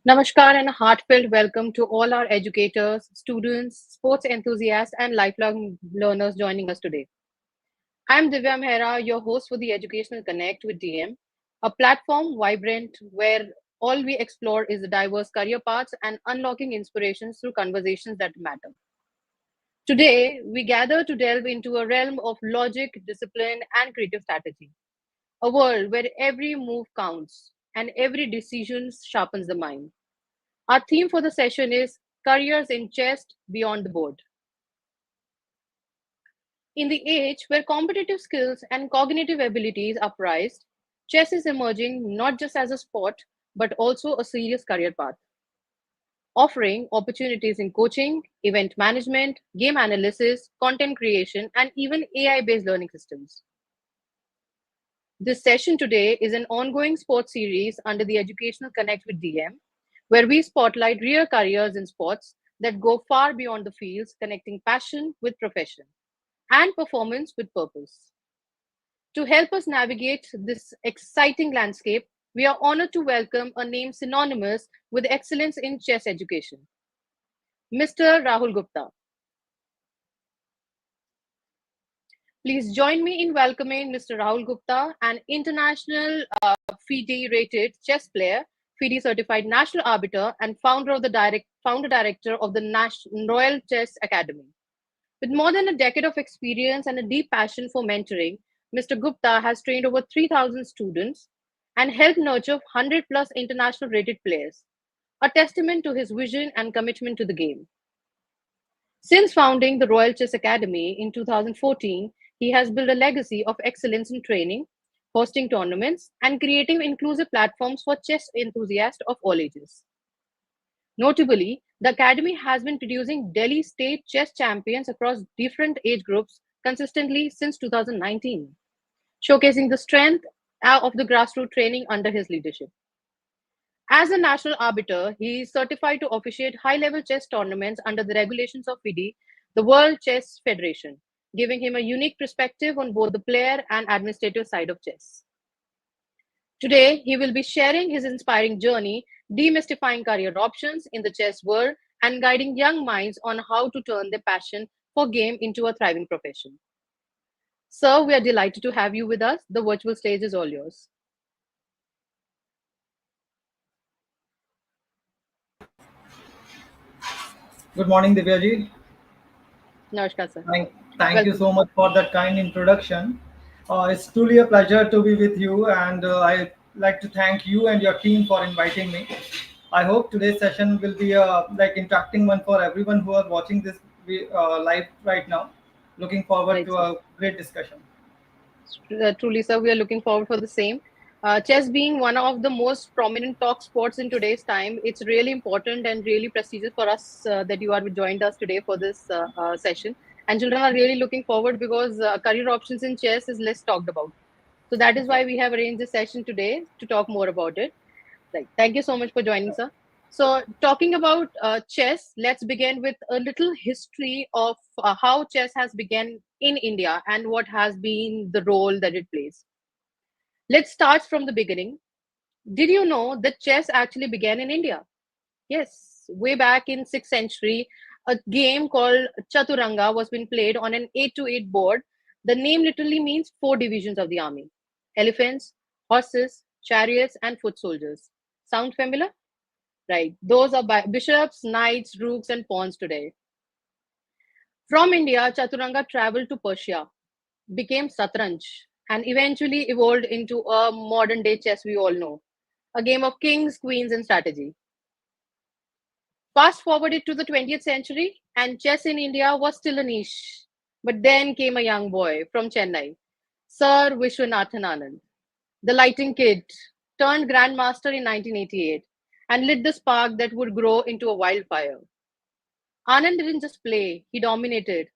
Namaskar and a heartfelt welcome to all our educators, students, sports enthusiasts, and lifelong learners joining us today. I'm Divya Mehra, your host for the Educational Connect with DM, a platform vibrant where all we explore is the diverse career paths and unlocking inspirations through conversations that matter. Today, we gather to delve into a realm of logic, discipline, and creative strategy, a world where every move counts and every decision sharpens the mind. Our theme for the session is Careers in Chess Beyond the Board. In the age where competitive skills and cognitive abilities are prized, chess is emerging not just as a sport, but also a serious career path, offering opportunities in coaching, event management, game analysis, content creation, and even AI based learning systems. This session today is an ongoing sports series under the Educational Connect with DM, where we spotlight real careers in sports that go far beyond the fields, connecting passion with profession and performance with purpose. To help us navigate this exciting landscape, we are honored to welcome a name synonymous with excellence in chess education, Mr. Rahul Gupta. Please join me in welcoming Mr. Rahul Gupta, an international FIDE rated chess player, FIDE certified national arbiter, and founder of the founder director of the Royal Chess Academy. With more than a decade of experience and a deep passion for mentoring, Mr. Gupta has trained over 3,000 students and helped nurture 100 plus international rated players, a testament to his vision and commitment to the game. Since founding the Royal Chess Academy in 2014, he has built a legacy of excellence in training, hosting tournaments, and creating inclusive platforms for chess enthusiasts of all ages. Notably, the Academy has been producing Delhi state chess champions across different age groups consistently since 2019, showcasing the strength of the grassroots training under his leadership. As a national arbiter, he is certified to officiate high level chess tournaments under the regulations of FIDE, the World Chess Federation, giving him a unique perspective on both the player and administrative side of chess. Today, he will be sharing his inspiring journey, demystifying career options in the chess world, and guiding young minds on how to turn their passion for game into a thriving profession. Sir, we are delighted to have you with us. The virtual stage is all yours. Good morning, Divya ji. Namaskar, sir. Thank you Welcome. so much for that kind introduction. It's truly a pleasure to be with you, and I like to thank you and your team for inviting me. I hope today's session will be a like interacting one for everyone who are watching this live right now. Looking forward Right, to sir. a great discussion. Truly, sir, we are looking forward for the same. Chess being one of the most prominent talk sports in today's time, it's really important and really prestigious for us that you are joined us today for this session. And children are really looking forward because career options in chess is less talked about. So that is why we have arranged this session today to talk more about it. Right. Thank you so much for joining, sir. So, talking about chess, let's begin with a little history of how chess has begun in India and what has been the role that it plays. Let's start from the beginning. Did you know that chess actually began in India? Yes, way back in 6th century, a game called Chaturanga was being played on an 8 to 8 board. The name literally means four divisions of the army: elephants, horses, chariots, and foot soldiers. Sound familiar? Right. Those are bishops, knights, rooks, and pawns today. From India, Chaturanga traveled to Persia, became Satranj, and eventually evolved into a modern day chess we all know, a game of kings, queens, and strategy. Fast forward it to the 20th century, and chess in India was still a niche. But then came a young boy from Chennai, Sir Vishwanathan Anand, the lighting kid, turned grandmaster in 1988 and lit the spark that would grow into a wildfire. Anand didn't just play, he dominated.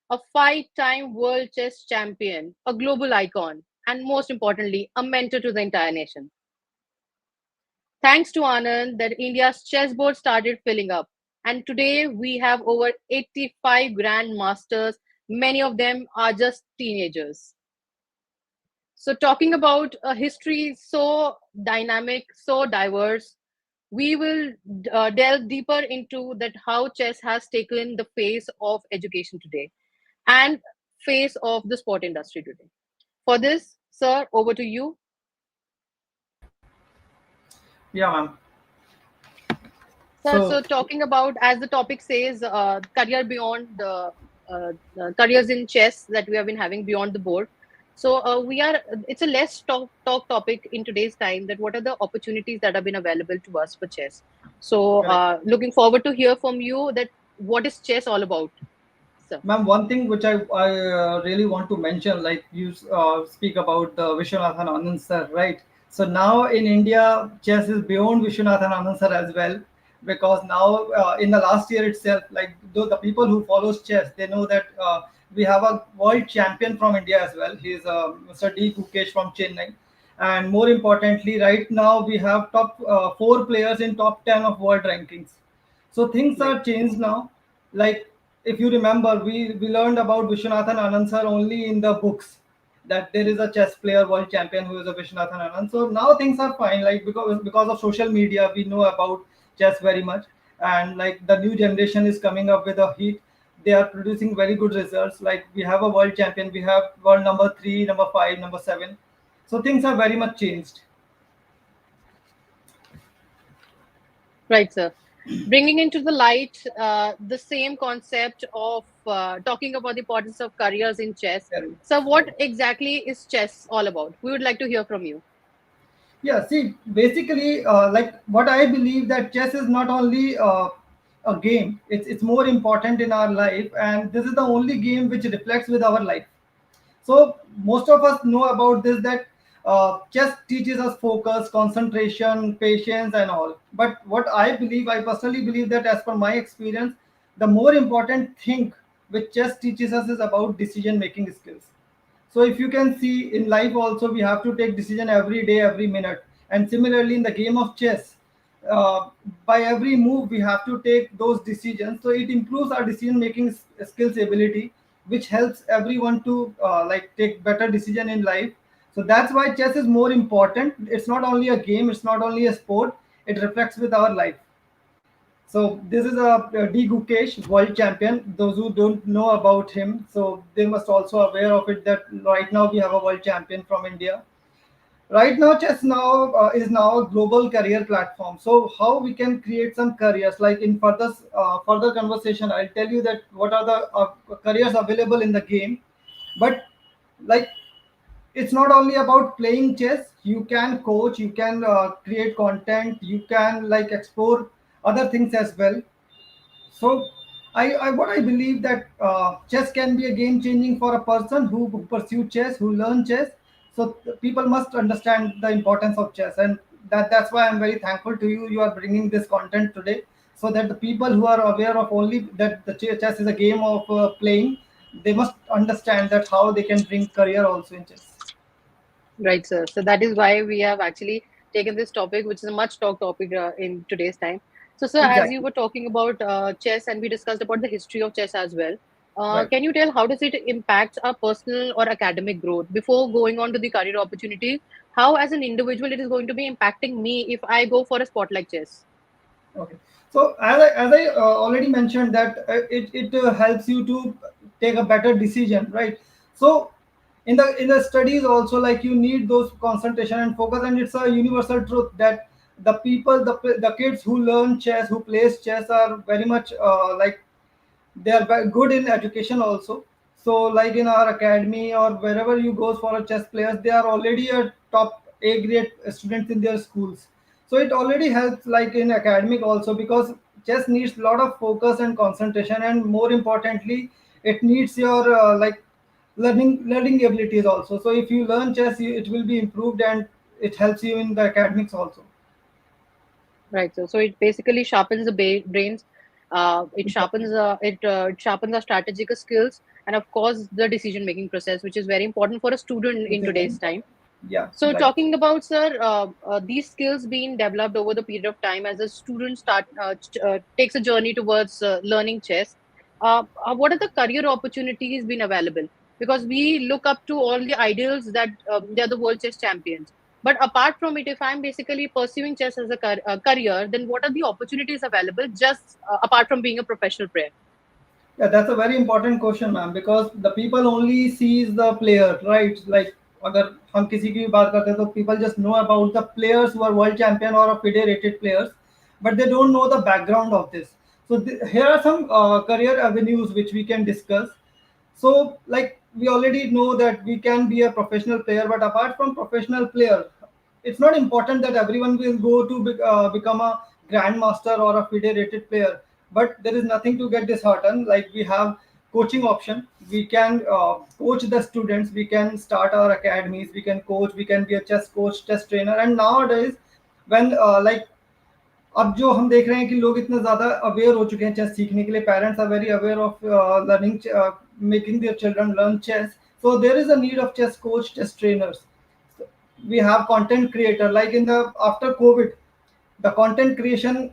A 5 time world chess champion, a global icon, and most importantly, a mentor to the entire nation. Thanks to Anand, that India's chessboard started filling up. And today we have over 85 grandmasters. Many of them are just teenagers. So, talking about a history so dynamic, so diverse, we will delve deeper into that how chess has taken the face of education today and face of the sport industry today. For this, sir, over to you. Yeah, ma'am. Sir, So so talking about, as the topic says, career beyond the careers in chess that we have been having beyond the board. So it's a less talk topic in today's time, that what are the opportunities that have been available to us for chess. So correct. looking forward to hear from you that what is chess all about, sir. Ma'am, one thing which I really want to mention, like you speak about the Vishwanathan Anand sir, right? So now in India, chess is beyond Vishwanathan Anand sir as well, because now in the last year itself, like though the people who follows chess, they know that we have a world champion from India as well. He's Mr. D. Kukesh from Chennai. And more importantly, right now we have top four players in top 10 of world rankings. So things Right. are changed now. Like if you remember, we learned about Vishwanathan Anand sir only in the books, that there is a chess player world champion who is a Vishwanathan Anand. So now things are fine. Like because of social media, we know about chess very much, and like the new generation is coming up with a heat. They are producing very good results. Like we have a world champion, we have world number three, number five, number seven. So things are very much changed. Right, sir. Bringing into the light the same concept of talking about the importance of careers in chess. Very, So, right. what exactly is chess all about? We would like to hear from you. Yeah, see, basically, like what I believe that chess is not only a game; it's more important in our life, and this is the only game which reflects with our life. So most of us know about this, that chess teaches us focus, concentration, patience, and all. But what I believe, I personally believe that as per my experience, the more important thing which chess teaches us is about decision making skills. So if you can see in life also, we have to take decision every day, every minute. And similarly in the game of chess, uh, by every move we have to take those decisions. So it improves our decision making skills ability, which helps everyone to like take better decision in life. So that's why chess is more important. It's not only a game, it's not only a sport, it reflects with our life. So this is a D Gukesh, world champion. Those who don't know about him, so they must also aware of it, that right now we have a world champion from India. Right now, chess now is now a global career platform. So how we can create some careers? Like in further conversation, I'll tell you that what are the careers available in the game. But like it's not only about playing chess. You can coach, you can create content, you can like explore other things as well. So, I what I believe that chess can be a game changing for a person who pursue chess, who learn chess. So people must understand the importance of chess, and that's why I'm very thankful to you. You are bringing this content today, so that the people who are aware of only that the chess is a game of playing, they must understand that how they can bring career also in chess. Right, sir. So that is why we have actually taken this topic, which is a much talked topic in today's time. So, sir, as you Exactly. were talking about chess, and we discussed about the history of chess as well. Right. Can you tell how does it impact our personal or academic growth? Before going on to the career opportunity, how as an individual it is going to be impacting me if I go for a sport like chess? Okay. So as I already mentioned that it helps you to take a better decision, right? So in the studies also, like you need those concentration and focus, and it's a universal truth that the people, the kids who learn chess, who plays chess, are very much like they are very good in education also. So like in our academy or wherever you go for a chess players, they are already a top A grade students in their schools. So it already helps like in academic also, because chess needs a lot of focus and concentration, and more importantly it needs your like learning abilities also. So if you learn chess, it will be improved, and it helps you in the academics also. Right. So it basically sharpens the brains. Exactly. It sharpens our strategic skills, and of course the decision making process, which is very important for a student Which in is very today's important. time. Yeah, So right. talking about, sir, these skills being developed over the period of time as a student takes a journey towards learning chess. What are the career opportunities been available? Because we look up to all the ideals that they are the world chess champions. But apart from it, if I'm basically pursuing chess as a career, then what are the opportunities available just apart from being a professional player? Yeah, that's a very important question, ma'am, because the people only sees the player, right? Like, अगर हम किसी की भी बात करते हैं तो people just know about the players who are world champion or FIDE rated players, but they don't know the background of this. So here are some career avenues which we can discuss. So, like, we already know that we can be a professional player, but apart from professional player, it's not important that everyone will go to become a grandmaster or a FIDE rated player. But there is nothing to get disheartened. Like, we have coaching option. We can coach the students. We can start our academies. We can coach. We can be a chess coach, chess trainer. And nowadays, when like अब जो हम देख रहे हैं कि लोग इतना ज़्यादा अवेयर हो चुके हैं चेस सीखने के लिए, parents are very aware of learning, making their children learn chess. So there is a need of chess coach, chess trainers. We have content creator, like in the after COVID, the content creation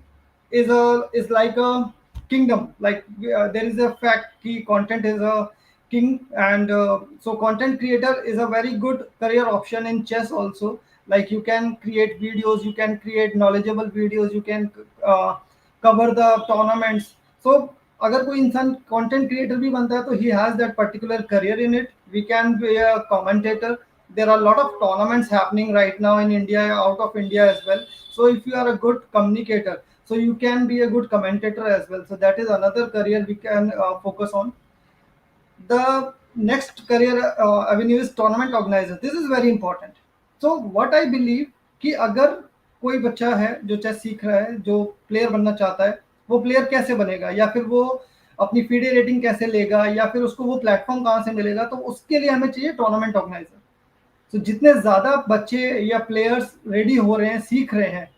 is like a kingdom. Like there is a fact key content is a king, and so content creator is a very good career option in chess also. Like, you can create videos, you can create knowledgeable videos, you can uh, cover the tournaments. So अगर कोई इंसान content creator भी बनता है तो he has that particular career in it. We can be a commentator. There are a lot of tournaments happening right now in India, out of India as well. So if you are a good communicator, so you can be a good commentator as well. So that is another career we can focus on. The next career avenue is tournament organizer. This is very important. So what I believe कि अगर कोई बच्चा है जो chess सीख रहा है, जो प्लेयर बनना चाहता है, वो प्लेयर कैसे बनेगा, या फिर वो अपनी फीडे रेटिंग कैसे लेगा, या फिर उसको वो प्लेटफॉर्म कहाँ से मिलेगा, तो उसके लिए हमें चाहिए टूर्नामेंट ऑर्गेनाइजर. तो जितने ज़्यादा बच्चे या प्लेयर्स रेडी हो रहे हैं, सीख रहे हैं,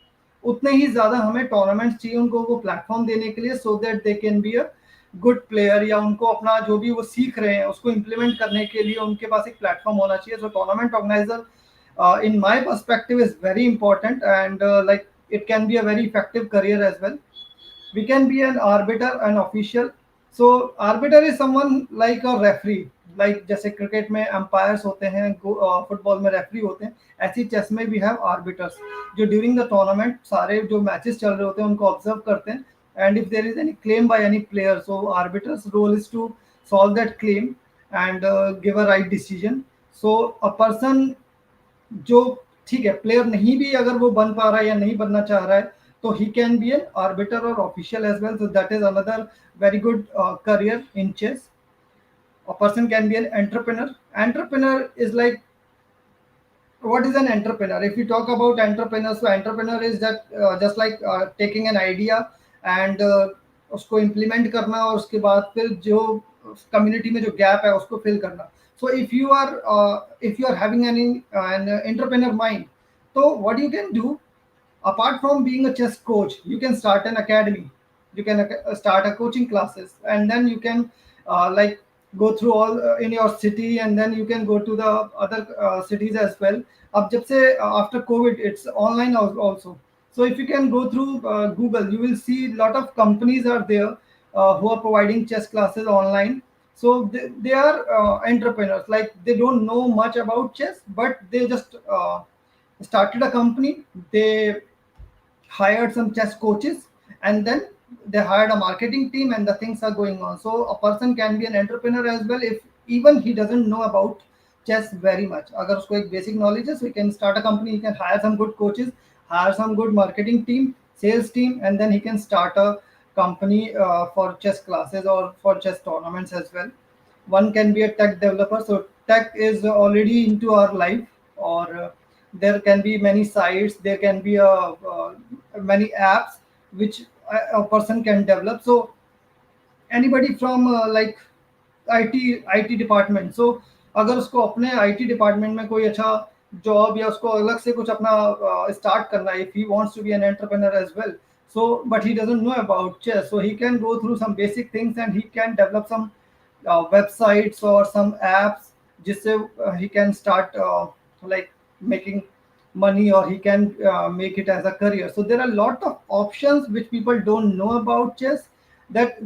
उतने ही ज़्यादा हमें टूर्नामेंट्स चाहिए उनको वो प्लेटफॉर्म देने के लिए, so that they can be a good player, या उनको अपना जो भी वो सीख रहे हैं उसको इम्प्लीमेंट करने के लिए उनके पास एक प्लेटफॉर्म होना चाहिए. So tournament organiser in my perspective is very important, and like, it can be a very effective career as well. We can be an arbiter, an official. So arbiter is someone like a referee. Like जैसे cricket में umpires होते हैं, football में referee होते हैं, ऐसी chess में भी have arbiters जो ड्यूरिंग द टूर्नामेंट सारे जो मैचेस चल रहे होते हैं उनको ऑब्जर्व करते हैं. And if there is any claim by any player, so arbiter's role is to solve that claim and give a right decision. So a person जो, ठीक है, प्लेयर नहीं भी अगर वो बन पा रहा है या नहीं बनना चाह रहा है, तो he can be an arbiter और official as well. So that is another very good career in chess. A person can be an entrepreneur. Entrepreneur is like, what is an entrepreneur? If you talk about entrepreneur, so entrepreneur is that just like taking an idea and उसको implement करना, और उसके बाद फिर जो community में जो gap है उसको fill करना. So if you are having an entrepreneur mind, so what you can do, apart from being a chess coach, you can start an academy. You can start a coaching classes, and then you can like go through all in your city, and then you can go to the other cities as well. अब जब से after COVID, it's online also. So if you can go through Google, you will see a lot of companies are there who are providing chess classes online. So they are entrepreneurs. Like, they don't know much about chess, but they just started a company. They hired some chess coaches, and then they hired a marketing team, and the things are going on. So a person can be an entrepreneur as well if even he doesn't know about chess very much. अगर उसको एक basic knowledge है, so he can start a company, he can hire some good coaches, hire some good marketing team, sales team, and then he can start a company for chess classes or for chess tournaments as well. One can be a tech developer. So tech is already into our life, or there can be many sites, there can be many apps which a person can develop. So anybody from like IT department, so अगर उसको अपने IT department में कोई अच्छा job या उसको अलग से कुछ अपना स्टार्ट करना है, if he wants to be an entrepreneur as well, so but he doesn't know about chess, so he can go through some basic things and he can develop some websites or some apps जिससे he can start like making money, or he can make it as a career. So there are a lot of options which people don't know about chess. That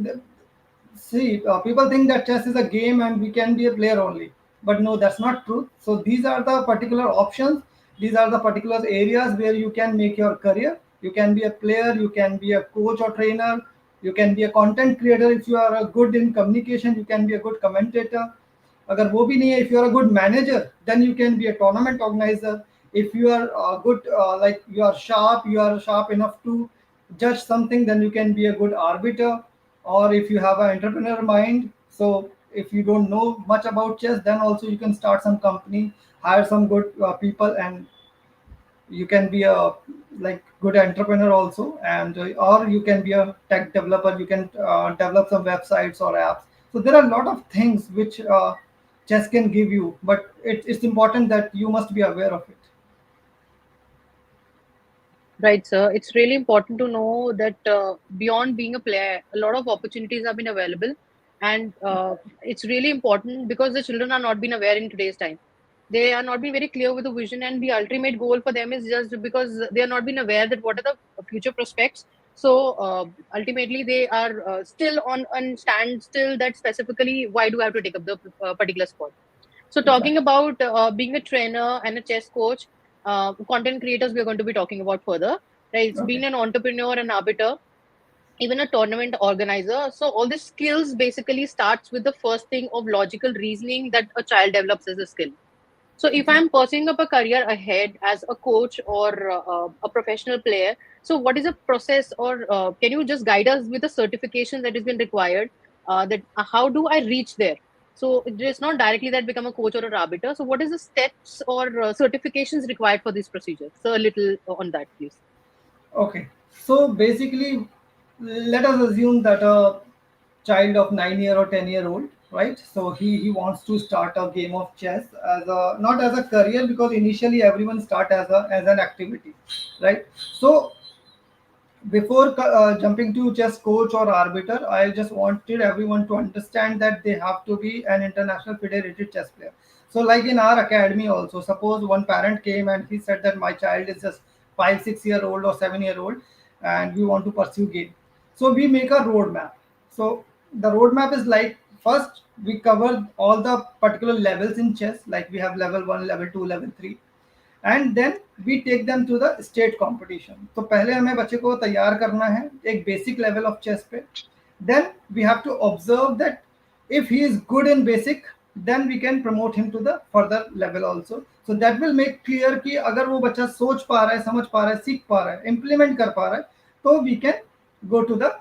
See, people think that chess is a game and we can be a player only, but no, that's not true. So these are the particular options These are the particular areas where you can make your career. You can be a player, you can be a coach or trainer, you can be a content creator. If you are a good in communication, you can be a good commentator. अगर वो भी नहीं है, if you are a good manager, then you can be a tournament organizer. If you are good, like you are sharp, you are sharp enough to judge something, then you can be a good arbiter. Or if you have an entrepreneur mind, so if you don't know much about chess, then also you can start some company, hire some good people, and you can be a like good entrepreneur also. And or you can be a tech developer, you can develop some websites or apps. So there are a lot of things which chess can give you, but it's important that you must be aware of it. Right, sir. It's really important to know that beyond being a player, a lot of opportunities have been available, and it's really important because the children are not being aware in today's time. They are not being very clear with the vision, and the ultimate goal for them is just because they are not being aware that what are the future prospects. So ultimately, they are still on standstill. That specifically, why do I have to take up the particular sport? So, talking Exactly. about being a trainer and a chess coach, content creators, we are going to be talking about further. Right? It's Okay. being an entrepreneur, an arbiter, even a tournament organizer. So, all these skills basically starts with the first thing of logical reasoning that a child develops as a skill. So, if I'm Exactly. pursuing up a career ahead as a coach or a professional player, so what is the process, or can you just guide us with the certification that has been required? That how do I reach there? So it is not directly that become a coach or a arbiter. So what is the steps or certifications required for this procedure? So a little on that, please. Okay. So basically, let us assume that a child of 9 year or 10 year old, right? So he wants to start a game of chess as a not as a career, because initially everyone start as an activity, right? So before jumping to chess coach or arbiter, I just wanted everyone to understand that they have to be an international federated chess player. So, like in our academy, also, suppose one parent came and he said that my child is just 5, 6 year old or 7 year old, and we want to pursue game. So, we make a roadmap. So, the roadmap is like first we cover all the particular levels in chess, like we have level 1, level 2, level 3, and then we take them to the state competition. तो पहले हमें बच्चे को तैयार करना है एक basic level of chess पे. Then we have to observe that if he is good in basic, then we can promote him to the further level also. So that will make clear कि अगर वो बच्चा सोच पा रहा है, समझ पा रहा है, सीख पा रहा है, implement कर पा रहा है, तो we can go to the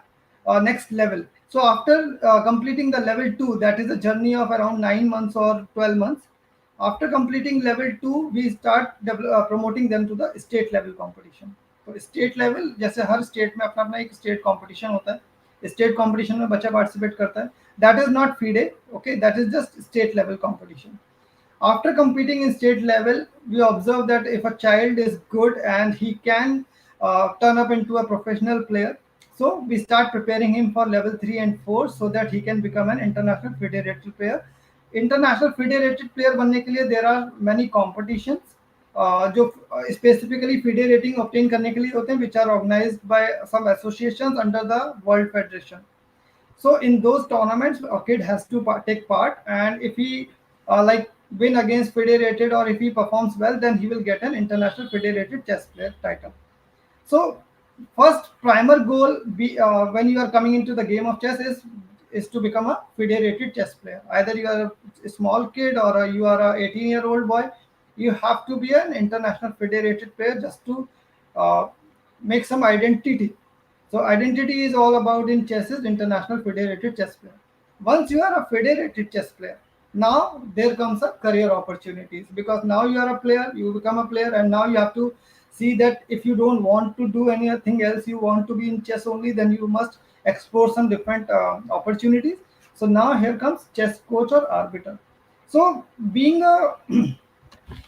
next level. So after completing the level 2, that is a journey of around 9 months or 12 months. After completing level 2, we start promoting them to the state level competition. तो state level, जैसे हर state में अपना अपना एक state competition होता है, state competition में बच्चा पार्टिसिपेट करता है. That is not FIDE, okay, that is just state level competition. After competing in state level, we observe that if a child is good and he can turn up into a professional player, so we start preparing him for level 3 and 4 so that he can become an international federated player. International federated player बनने के लिए there are many competitions जो specifically FIDE rating obtain करने के लिए होते हैं, which are organized by some associations under the World Federation. So in those tournaments, a kid has to take part, and if he like win against federated, or if he performs well, then he will get an international federated chess player title. So first primer goal when you are coming into the game of chess is to become a federated chess player. Either you are a small kid or you are a 18-year-old boy, you have to be an international federated player just to uh, make some identity. So identity is all about in chess is international federated chess player. Once you are a federated chess player, now there comes a career opportunities, because now you are a player, you become a player, and now you have to see that if you don't want to do anything else, you want to be in chess only, then you must explore some different opportunities. So now here comes chess coach or arbiter. So being a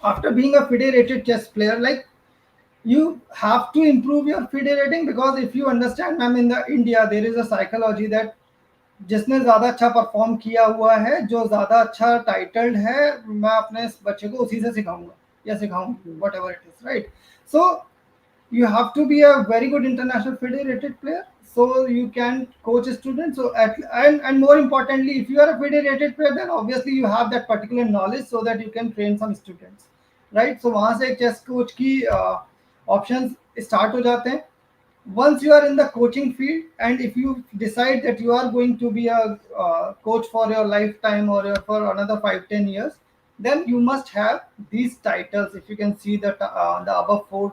after being a federated chess player, like you have to improve your FIDE rating, because if you understand, ma'am, in the India there is a psychology that जिसने ज़्यादा अच्छा perform किया हुआ है, जो ज़्यादा अच्छा titled है, मैं अपने बच्चे को उसी से सिखाऊंगा या सिखाऊंगी, whatever it is, right? So you have to be a very good international federated player so you can coach students. So and more importantly, if you are a federated player, then obviously you have that particular knowledge so that you can train some students, right. So वहाँ से एक chess coach की options start हो जाते हैं. Once you are in the coaching field, and if you decide that you are going to be a coach for your lifetime or for another 5-10 years, then you must have these titles. If you can see the above four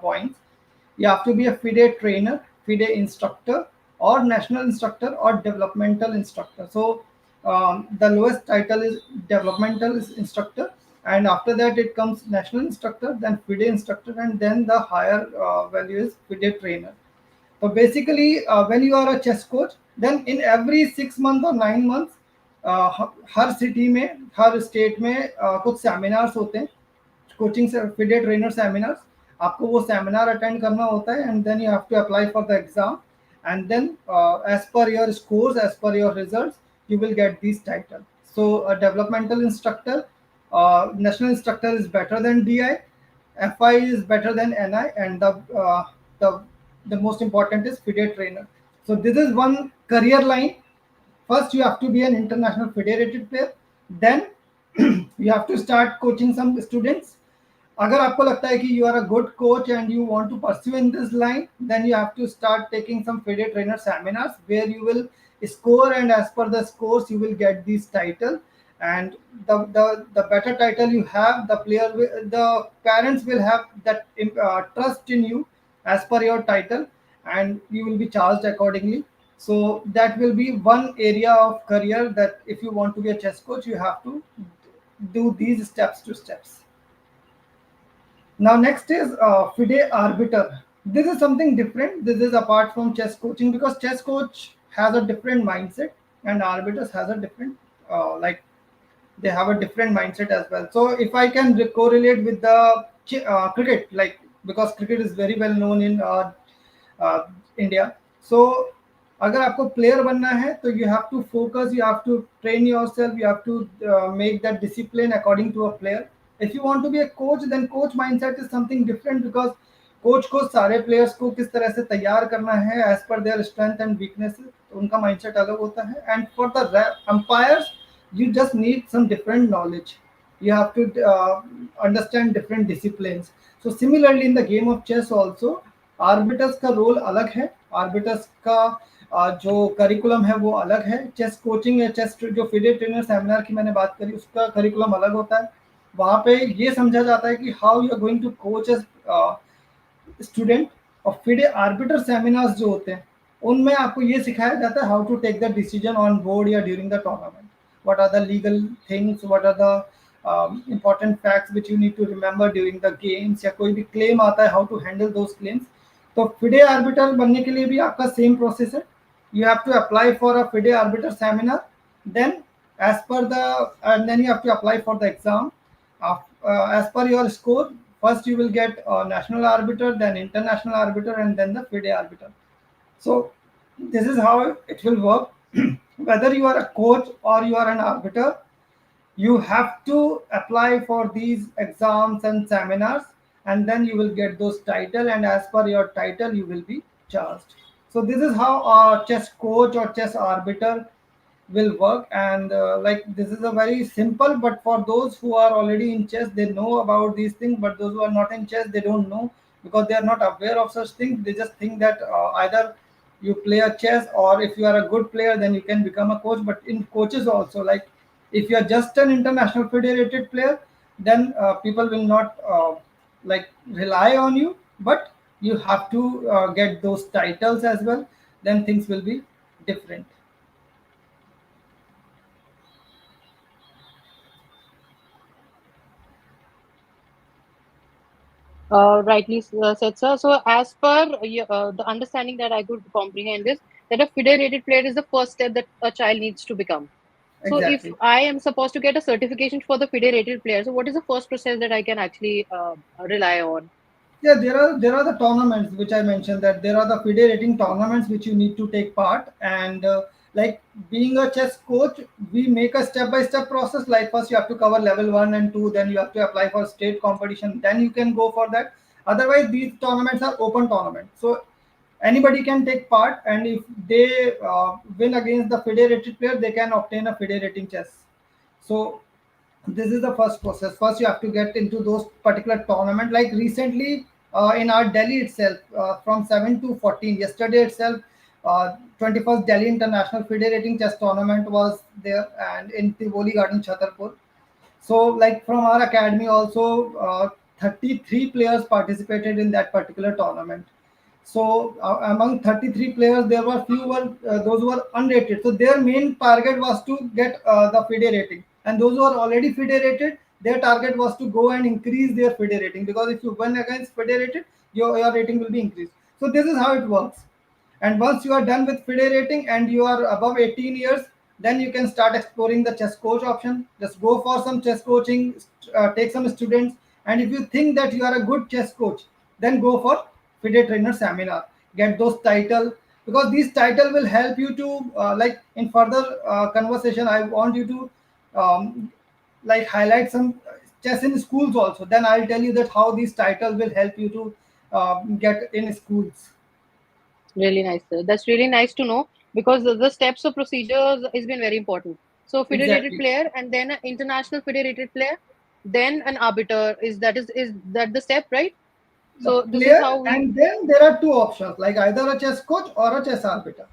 points, you have to be a FIDE trainer, FIDE instructor, or national instructor, or developmental instructor. So the lowest title is developmental instructor, and after that it comes national instructor, then FIDE instructor, and then the higher value is FIDE trainer. So basically, when you are a chess coach, then in every 6 months or 9 months, her city में, हर state में कुछ seminars होते हैं, coaching से FIDE trainer seminars. आपको वो seminar attend करना होता है, and then you have to apply for the exam, and then as per your scores, as per your results, you will get these titles. So a developmental instructor, national instructor is better than DI, FI is better than NI, and the the most important is FIDE trainer. So this is one career line. First you have to be an international federated player, then you have to start coaching some students. अगर आपको लगता है कि you are a good coach and you want to pursue in this line, then you have to start taking some FIDE trainer seminars where you will score, and as per the scores you will get these title. And the better title you have, the parents will have that trust in you as per your title, and you will be charged accordingly. So that will be one area of career that if you want to be a chess coach, you have to do these steps to steps. Now next is FIDE arbiter. This is something different. This is apart from chess coaching, because chess coach has a different mindset, and arbiters has a different like they have a different mindset as well. So if I can correlate with the cricket, like, because cricket is very well known in India. So अगर आपको player बनना है तो you have to focus, you have to train yourself, you have to make that discipline according to a player. If you want to be a coach, then coach mindset is something different, because coach को सारे players को किस तरह से तैयार करना है as per their strength and weaknesses, उनका माइंडसेट अलग होता है. And for the umpires, you just need some different knowledge. You have to understand different disciplines. So similarly in the game of chess also, arbiters का role अलग है. arbiters का जो curriculum है वो अलग है. चेस कोचिंग या चेस जो फिडे ट्रेनर सेमिनार की मैंने बात करी, उसका करिकुलम अलग होता है. वहाँ पे ये समझा जाता है कि how you are going to coach as student. और फिडे आर्बिटर सेमिनार्स जो होते हैं, उनमें आपको ये सिखाया जाता है how to take the decision on board या during the tournament. What are the legal things, what are the important facts which you need to remember during the games, या कोई भी claim आता है, how to handle those claims. तो FIDE arbiter बनने के लिए भी आपका same process है. You have to apply for a FIDE arbiter seminar, then as per the and then you have to apply for the exam. As per your score, first you will get a national arbiter, then international arbiter, and then the FIDE arbiter. So this is how it will work. Whether you are a coach or you are an arbiter, you have to apply for these exams and seminars, and then you will get those title, and as per your title you will be charged. So this is how a chess coach or chess arbiter will work. And like, this is a very simple, but for those who are already in chess, they know about these things, but those who are not in chess, they don't know, because they are not aware of such things. They just think that either you play a chess, or if you are a good player then you can become a coach. But in coaches also, like, if you are just an international federated player, then people will not like rely on you, but you have to get those titles as well, then things will be different. Rightly said, sir. So, as per the understanding that I could comprehend is that a federated player is the first step that a child needs to become. So, if Exactly. I am supposed to get a certification for the federated player, so what is the first process that I can actually rely on? Yeah, there are the tournaments which I mentioned, that there are the FIDE rating tournaments which you need to take part. And like, being a chess coach, we make a step by step process. Like, first you have to cover level 1 and 2, then you have to apply for state competition, then you can go for that. Otherwise these tournaments are open tournaments, so anybody can take part, and if they win against the FIDE rated player, they can obtain a FIDE rating chess. So This is the first process. First you have to get into those particular tournament. Like recently, in our Delhi itself, from 7 to 14 yesterday itself, 21st Delhi International FIDE rating chess tournament was there, and in Tivoli Garden, Chhatarpur. So, like from our academy, also 33 players participated in that particular tournament. So, among 33 players, there were few were those who were unrated. So, their main target was to get the FIDE rating, and those who are already FIDE rated, their target was to go and increase their FIDE rating, because if you win against FIDE rated, your rating will be increased. So, this is how it works. And once you are done with FIDE rating and you are above 18 years, then you can start exploring the chess coach option. Just go for some chess coaching, take some students, and if you think that you are a good chess coach, then go for FIDE trainer seminar. Get those title, because these title will help you to like in further conversation. I want you to like highlight some chess in schools also. Then I'll tell you that how these titles will help you to get in schools. Really nice, sir. That's really nice to know because the steps of procedures has been very important. So federated Exactly. player and then an international federated player, then an arbiter. Is that the step, right? The So this is player, how we. and then there are two options, like either a chess coach or a chess arbiter.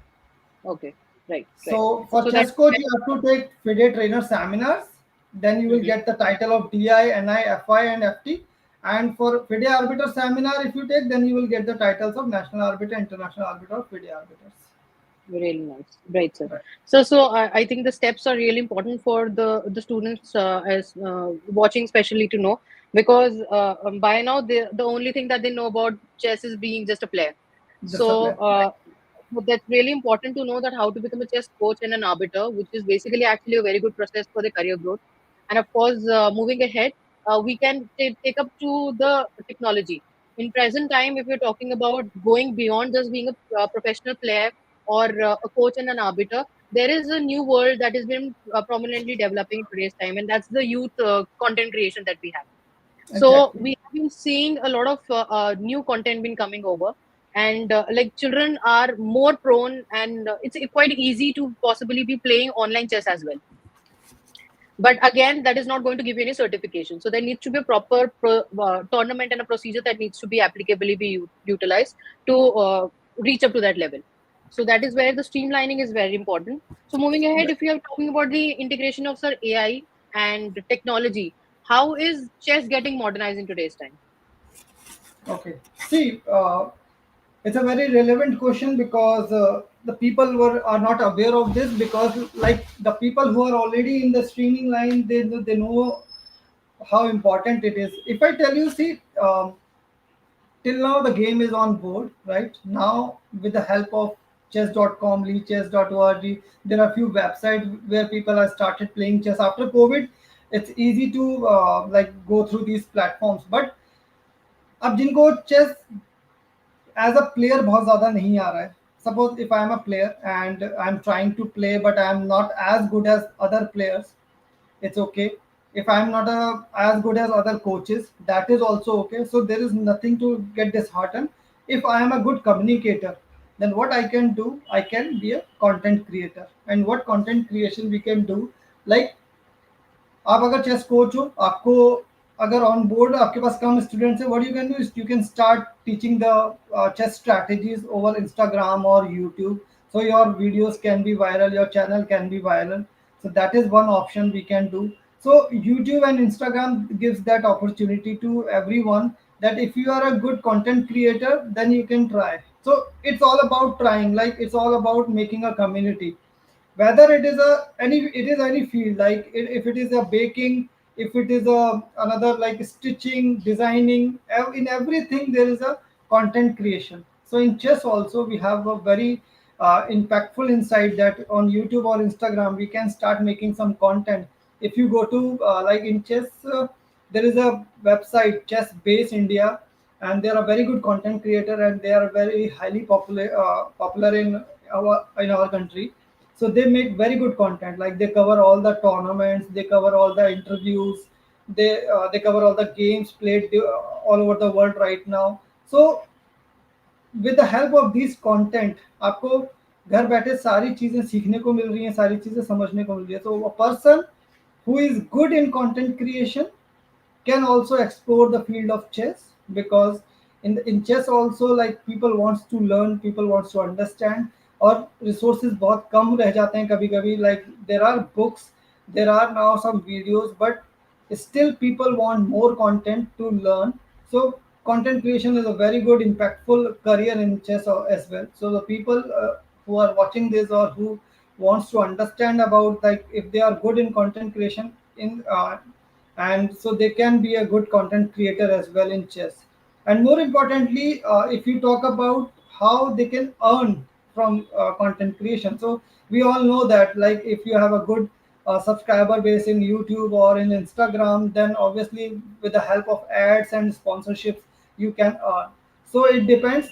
Okay, right, right. So for So chess that's coach, you have to take FIDE trainer seminars. Then you will mhm. get the title of DI, NI, FI, and FT. And for FIDE arbiter seminar, if you take, then you will get the titles of national arbiter, international arbiter, FIDE arbiters. Really nice, right, sir. Right. So I think the steps are really important for the students as watching, especially to know because by now the only thing that they know about chess is being just a player. Just a So player. uh, but that's really important to know that how to become a chess coach and an arbiter, which is basically actually a very good process for the career growth. And of course, moving ahead, we can take up to the technology. In present time, if you're talking about going beyond just being a professional player or a coach and an arbiter, there is a new world that has been prominently developing in today's time, and that's the youth content creation that we have. So Exactly. we have been seeing a lot of new content been coming over, and like children are more prone, and it's quite easy to possibly be playing online chess as well. But again, that is not going to give you any certification. So there needs to be a proper tournament and a procedure that needs to be applicably be utilized to reach up to that level. So that is where the streamlining is very important. So moving ahead, Right. if we are talking about the integration of sir AI and technology, how is chess getting modernized in today's time? Okay. See, it's a very relevant question, because the people were are not aware of this, because like the people who are already in the streaming line, they know how important it is. If I tell you, see, till now the game is on board, right? Now with the help of chess.com, leechess.org, there are few websites where people have started playing chess after COVID. It's easy to like go through these platforms, but अब जिनको chess as a player बहुत ज़्यादा नहीं आ रहा है. Suppose if I am a player and I'm trying to play, but I am not as good as other players, it's okay. If I'm not as good as other coaches, that is also okay. So there is nothing to get disheartened. If I am a good communicator, then what I can do, I can be a content creator. And what content creation we can do, like आप अगर chess coach हो, आपको अगर on board आपके पास कम students है, what you can do is you can start teaching the chess strategies over Instagram और YouTube. So your videos can be viral, your channel can be viral. So that is one option we can do. So YouTube and Instagram gives that opportunity to everyone, that if you are a good content creator, then you can try. So it's all about trying, like it's all about making a community, whether it is a any it is any field, like if it is a baking, if it is a another like stitching, designing, in everything there is a content creation. So in chess also we have a very impactful insight, that on YouTube or Instagram we can start making some content. If you go to like in chess, there is a website, chess base India, and they are a very good content creator, and they are very highly popular in our country. So they make very good content, like they cover all the tournaments, they cover all the interviews, they cover all the games played all over the world right now. So with the help of these content, आपको घर बैठे सारी चीजें सीखने को मिल रही हैं, सारी चीजें समझने को मिल रही है. So a person who is good in content creation can also explore the field of chess, because in chess also, like, people wants to learn, people wants to understand, और resources बहुत कम रह जाते हैं कभी कभी, like there are books, there are now some videos, but still people want more content to learn. So content creation is a very good impactful career in chess as well. So the people who are watching this, or who wants to understand about, like, if they are good in content creation in and so they can be a good content creator as well in chess. And more importantly, if you talk about how they can earn from content creation, so we all know that, like, if you have a good subscriber base in YouTube or in Instagram, then obviously with the help of ads and sponsorships you can earn. So it depends.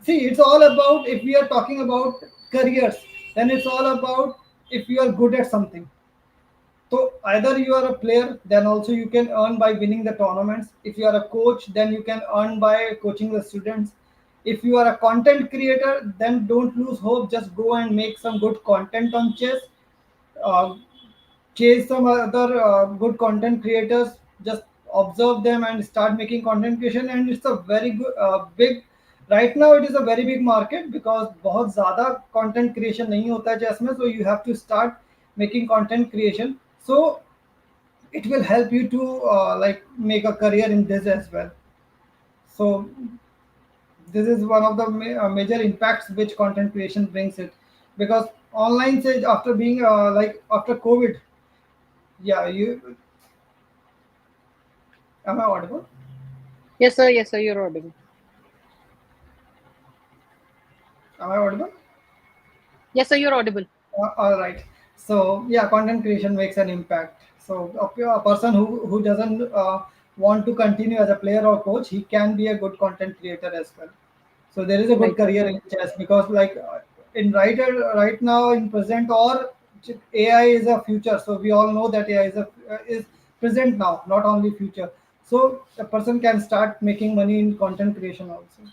See, it's all about, if we are talking about careers, then it's all about if you are good at something. So either you are a player, then also you can earn by winning the tournaments. If you are a coach, then you can earn by coaching the students. If you are a content creator, then don't lose hope. Just go and make some good content on chess. Uh, Chase some other good content creators. Just observe them and start making content creation. And it's a very good big. Right now, it is a very big market, because बहुत ज़्यादा content creation नहीं होता है chess में. So you have to start making content creation. So it will help you to like make a career in this as well. So this is one of the major impacts which content creation brings it, because online stage, after being like after COVID, yeah, you, am I audible? Yes, sir. Yes, sir. You're audible. Am I audible? Yes, sir. You're audible. All right. So yeah, content creation makes an impact. So a person who doesn't want to continue as a player or coach, he can be a good content creator as well. So there is a good Right, sir. career in chess, because, like, in right now in present, or AI is a future. So we all know that AI is present now, not only future. So a person can start making money in content creation also.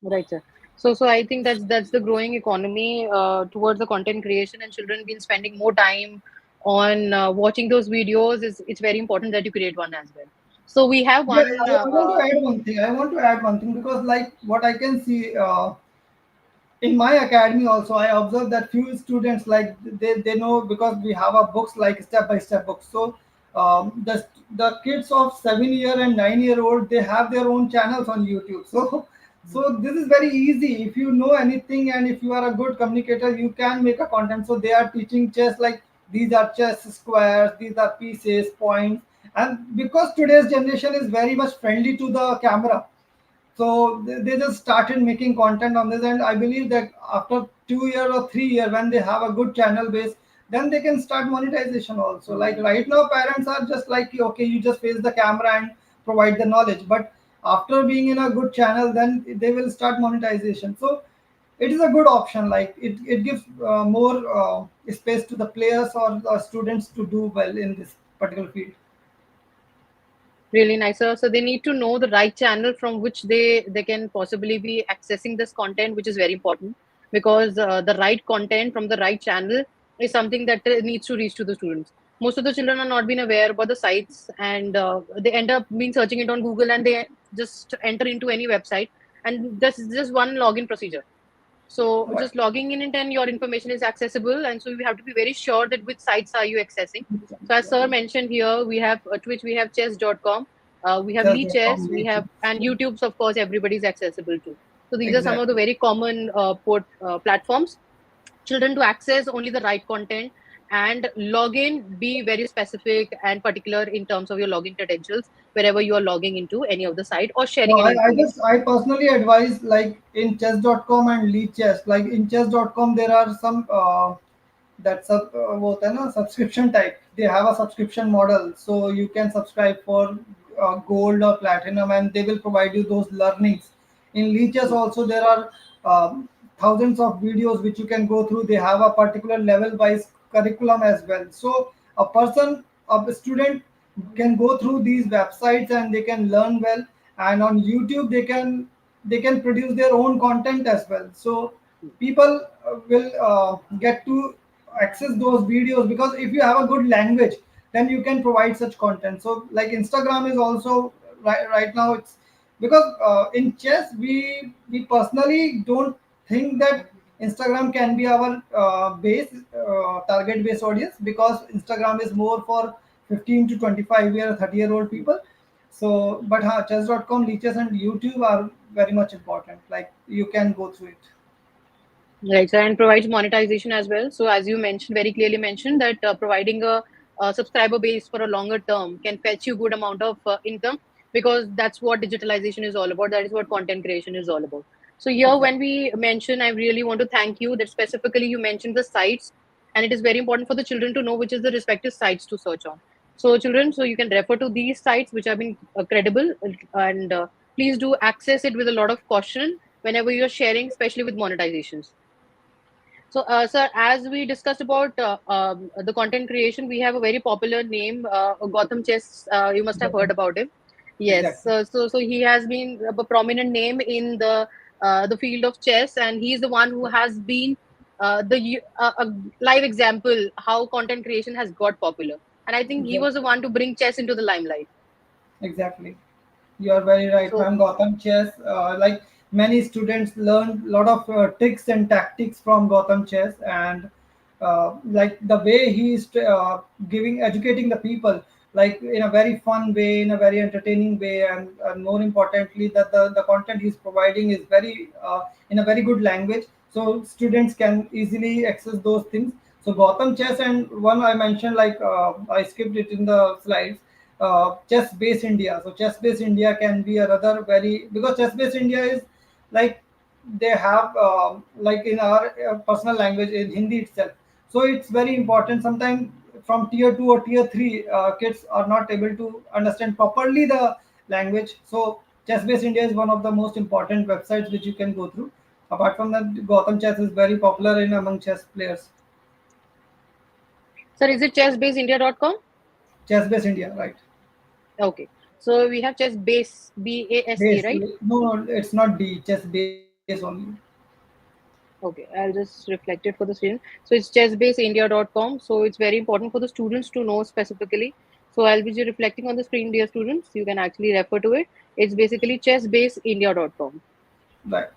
Right, sir. So I think that's the growing economy towards the content creation, and children been spending more time on watching those videos. It's very important that you create one as well. So we have Yeah, one. I want to add one thing. I want to add one thing, because, like, what I can see in my academy also, I observe that few students, like, they know, because we have a books like step by step books. So the kids of 7 year and 9 year old, they have their own channels on YouTube. So so this is very easy. If you know anything and if you are a good communicator, you can make a content. So they are teaching chess, like, these are chess squares, these are pieces, points. And because today's generation is very much friendly to the camera, so they just started making content on this. And I believe that after 2 year or 3 year, when they have a good channel base, then they can start monetization also. Like right now, parents are just like, okay, you just face the camera and provide the knowledge. But after being in a good channel, then they will start monetization. So it is a good option. Like it gives more space to the players or the students to do well in this particular field. Really nice, sir. So they need to know the right channel from which they can possibly be accessing this content, which is very important, because the right content from the right channel is something that needs to reach to the students. Most of the children are not being aware about the sites, and they end up being searching it on Google, and they just enter into any website, and this is just one login procedure. So Right. just logging in it and your information is accessible. And so you have to be very sure that which sites are you accessing. So as sir mentioned here, we have Twitch, we have chess.com, we have Lee Chess, Chess.com, we have, YouTube. and YouTube's, of course, everybody's accessible to. So these are some of the Exactly. very common platforms. Children to access only the right content, and log in, be very specific and particular in terms of your login credentials wherever you are logging into any of the site or No, sharing any information. I personally advise, like, in chess.com and lead chess. Like in chess.com, there are some that वो होता है ना, subscription type. They have a subscription model, so you can subscribe for gold or platinum, and they will provide you those learnings. In leeches also, there are thousands of videos which you can go through. They have a particular level wise curriculum as well. So a student can go through these websites and they can learn well. And on YouTube, they can produce their own content as well. So people will get to access those videos, because if you have a good language, then you can provide such content. So like Instagram is also right now, it's because in chess we personally don't think that Instagram can be our base target base audience, because Instagram is more for 15 to 25-year 30-year-old people. So but chess.com, leeches and YouTube are very much important, like you can go through it. Right, so and provides monetization as well. So as you mentioned, very clearly mentioned that providing a subscriber base for a longer term can fetch you good amount of income, because that's what digitalization is all about. That is what content creation is all about. So here, when Exactly. we mention, I really want to thank you that specifically you mentioned the sites, and it is very important for the children to know which is the respective sites to search on. So children, so you can refer to these sites which have been credible, and please do access it with a lot of caution whenever you're sharing, especially with monetizations. So, sir, as we discussed about the content creation, we have a very popular name, Gotham Chess. You must have heard Exactly. about him. Yes. Exactly. So he has been a prominent name in the field of chess, and he's the one who has been a live example how content creation has got popular. And I think he was the Exactly. one to bring chess into the limelight. Exactly. You are very right, So ma'am. Gotham Chess, like many students learn a lot of tricks and tactics from Gotham Chess, and like the way he is giving, educating the people, like in a very fun way, in a very entertaining way, and more importantly, that the content he's providing is very in a very good language, so students can easily access those things. So Gotham Chess, and one I mentioned, like I skipped it in the slides, chess based India. So chess based India can be another very, because chess based India is like they have like in our personal language in Hindi itself. So it's very important. Sometimes from tier two or tier three, kids are not able to understand properly the language. So chess based India is one of the most important websites which you can go through. Apart from that, Gotham Chess is very popular in among chess players. sir, is it chessbaseindia.com? Chess based India, right? Okay. So we have chess base, BASE, Base. right? No, it's not D. Chess base only. Okay, I'll just reflect it for the student. So it's chessbaseindia.com. So it's very important for the students to know specifically. So I'll be just reflecting on the screen, dear students. You can actually refer to it. It's basically chessbaseindia.com, Right.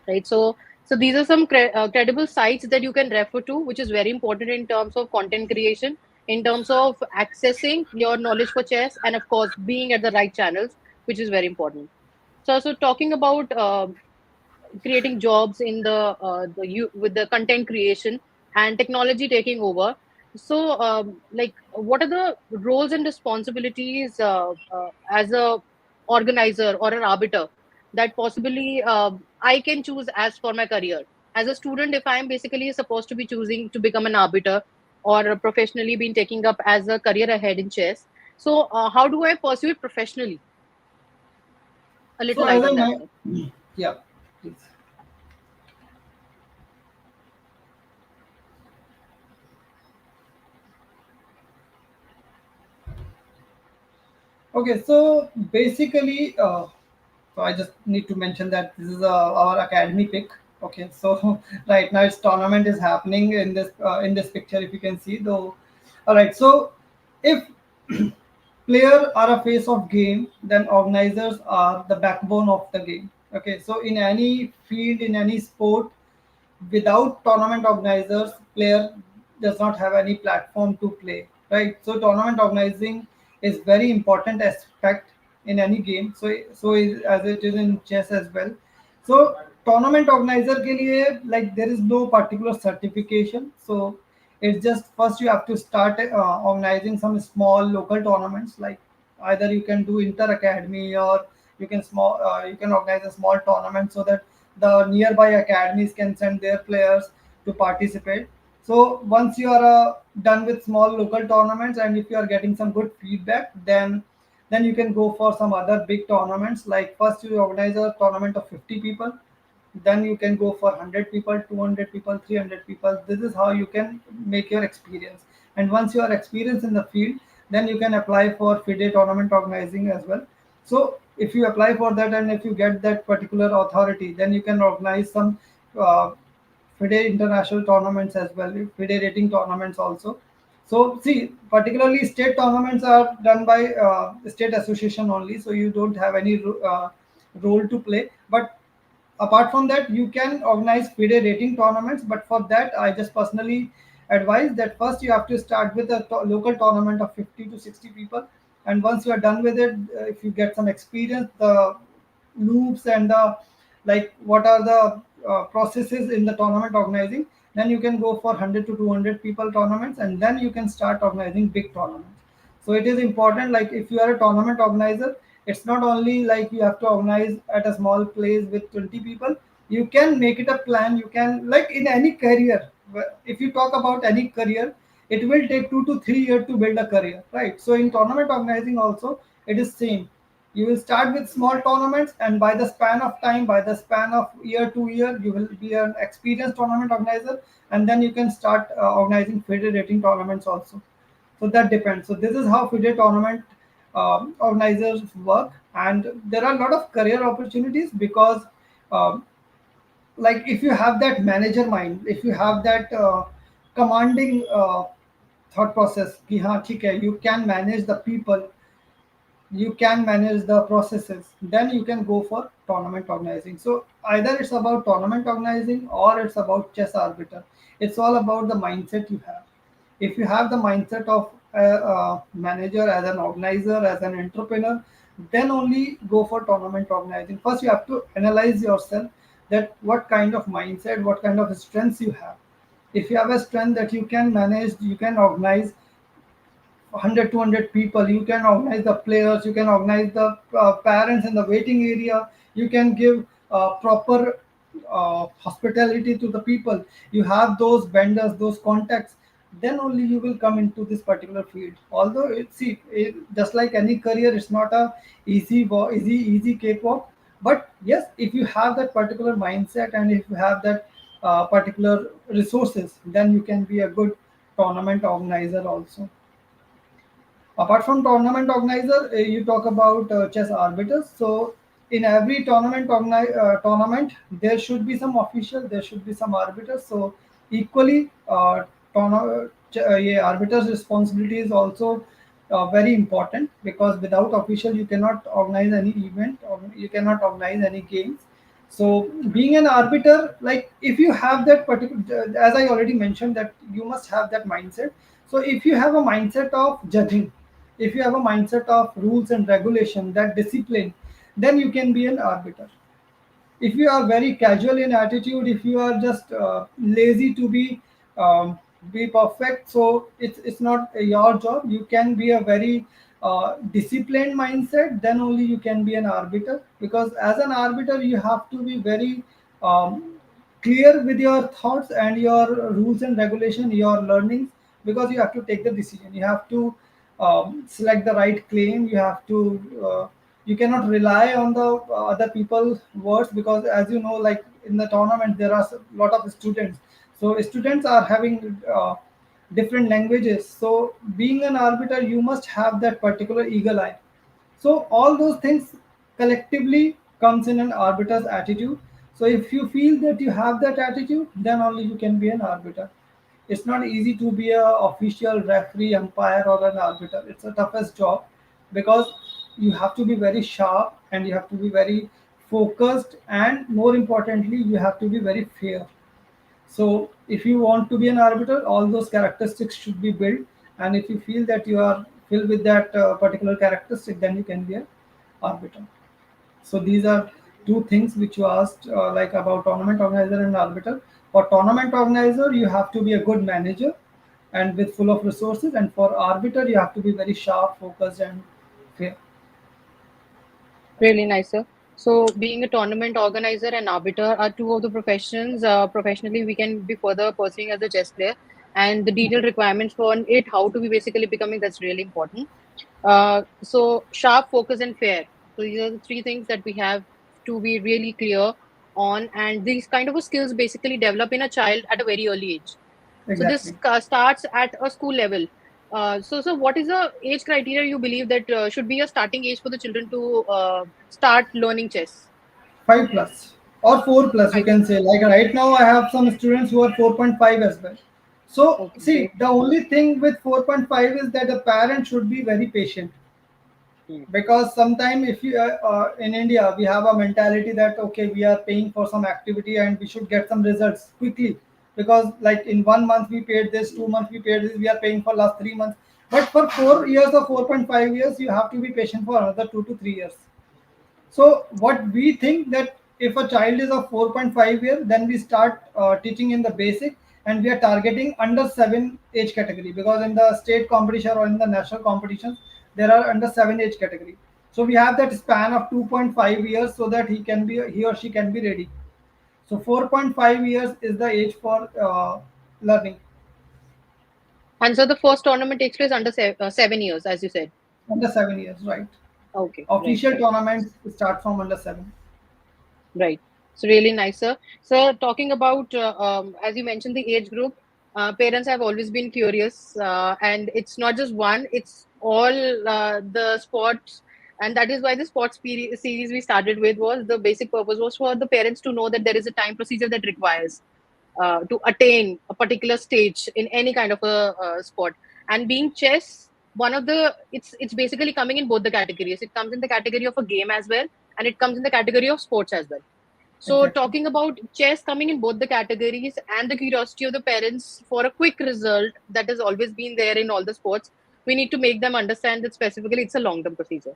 right? So these are some credible sites that you can refer to, which is very important in terms of content creation, in terms of accessing your knowledge for chess, and of course being at the right channels, which is very important. So talking about creating jobs in with the content creation and technology taking over. So, like, what are the roles and responsibilities as a organizer or an arbiter that possibly I can choose as for my career as a student? If I am basically supposed to be choosing to become an arbiter or professionally been taking up as a career ahead in chess, so how do I pursue it professionally? A So little as light I on that, mentioned, sir. yeah, please. Okay, so basically, so I just need to mention that this is our academy pick. Okay, so right now its tournament is happening in this picture. If you can see, though. All right, so if player are a face of game, then organizers are the backbone of the game. Okay, so in any field, in any sport, without tournament organizers, player does not have any platform to play, right? So tournament organizing is very important aspect in any game. As it is in chess as well. So tournament organizer ke liye, like there is no particular certification. So it's just first you have to start organizing some small local tournaments, like either you can do inter academy, or you can organize a small tournament so that the nearby academies can send their players to participate. So once you are done with small local tournaments, and if you are getting some good feedback, then you can go for some other big tournaments. Like first you organize a tournament of 50 people, then you can go for 100 people, 200 people, 300 people. This is how you can make your experience. And once you are experienced in the field, then you can apply for FIDE tournament organizing as well. So if you apply for that, and if you get that particular authority, then you can organize some uh, FIDE international tournaments as well, FIDE rating tournaments also. So see, particularly state tournaments are done by state association only, so you don't have any role to play. But apart from that, you can organize FIDE rating tournaments. But for that, I just personally advise that first you have to start with a local tournament of 50 to 60 people, and once you are done with it, if you get some experience, the loops and the like what are the processes in the tournament organizing, then you can go for 100 to 200 people tournaments, and then you can start organizing big tournaments. So it is important, like if you are a tournament organizer, it's not only like you have to organize at a small place with 20 people. You can make it a plan. You can, like in any career, if you talk about any career, it will take 2 to 3 years to build a career, right? So in tournament organizing also, it is same. You will start with small tournaments, and by the span of time, by the span of year to year, you will be an experienced tournament organizer, and then you can start organizing FIDE rating tournaments also. So that depends. So this is how FIDE tournament organizers work, and there are a lot of career opportunities because, um, like if you have that manager mind, if you have that commanding thought process, कि हाँ ठीक है, you can manage the people, you can manage the processes, then you can go for tournament organizing. So either it's about tournament organizing or it's about chess arbiter. It's all about the mindset you have. If you have the mindset of a manager, as an organizer, as an entrepreneur, then only go for tournament organizing. First you have to analyze yourself, that what kind of mindset, what kind of strengths you have. If you have a strength that you can manage, you can organize 100 200 people, you can organize the players, you can organize the parents in the waiting area, you can give proper hospitality to the people, you have those vendors, those contacts, then only you will come into this particular field. Although just like any career, it's not a easy cakewalk. But yes, if you have that particular mindset and if you have that particular resources, then you can be a good tournament organizer also. Apart from tournament organizer, you talk about chess arbiters. So in every tournament, there should be some official, there should be some arbiters. So equally, yeah, arbiters' responsibility is also very important, because without official, you cannot organize any event, or you cannot organize any games. So being an arbiter, like if you have that particular, as I already mentioned, that you must have that mindset. So if you have a mindset of judging, if you have a mindset of rules and regulation, that discipline, then you can be an arbiter. If you are very casual in attitude, if you are just lazy to be perfect, so it's not your job. You can be a very disciplined mindset, then only you can be an arbiter, because as an arbiter you have to be very um, clear with your thoughts and your rules and regulation, your learnings, because you have to take the decision, you have to select the right claim, you have to you cannot rely on the other people's words, because as you know, like in the tournament there are a lot of students, so students are having different languages. So being an arbiter, you must have that particular eagle eye. So all those things collectively comes in an arbiter's attitude. So if you feel that you have that attitude, then only you can be an arbiter. It's not easy to be a official referee, umpire, or an arbiter. It's the toughest job, because you have to be very sharp and you have to be very focused, and more importantly, you have to be very fair. So if you want to be an arbiter, all those characteristics should be built. And if you feel that you are filled with that particular characteristic, then you can be an arbiter. So these are two things which you asked, like about tournament organizer and arbiter. For tournament organizer, you have to be a good manager and with full of resources. And for arbiter, you have to be very sharp, focused, and fair. Really nice, sir. So, being a tournament organizer and arbiter are two of the professions professionally we can be further pursuing as a chess player, and the detailed requirements for it, how to be basically becoming, that's really important. So, sharp, focus, and fair. So, these are the three things that we have to be really clear on, and these kind of skills basically develop in a child at a very early age. So this Exactly. starts at a school level. So what is the age criteria you believe that should be a starting age for the children to start learning chess? 5 plus. or 4 plus, you Right. can say. Like right now I have some students who are 4.5 as well. So Okay, see, great. the only thing with 4.5 is that the parent should be very patient, Hmm. because sometimes if you in India we have a mentality that okay, we are paying for some activity and we should get some results quickly, because like in 1 month we paid this, 2 months we paid this, we are paying for last 3 months. But for 4 years or 4.5 years you have to be patient for another 2 to 3 years. So what we think that if a child is of 4.5 years, then we start teaching in the basic, and we are targeting under 7 age category, because in the state competition or in the national competitions there are under 7 age category. So we have that span of 2.5 years so that he or she can be ready. So 4.5 years is the age for learning. And so the first tournament takes place under 7 years, as you said. Under 7 years, right? Okay, right, Official right. tournaments start from under 7. Right. So really nice, sir. So talking about, as you mentioned, the age group, parents have always been curious, and it's not just one; it's all the sports, and that is why the series we started with was the basic purpose was for the parents to know that there is a time procedure that requires to attain a particular stage in any kind of a sport. And being chess, one of the it's basically coming in both the categories. It comes in the category of a game as well, and it comes in the category of sports as well. So, Exactly. talking about chess coming in both the categories and the curiosity of the parents for a quick result that has always been there in all the sports, we need to make them understand that specifically it's a long term procedure.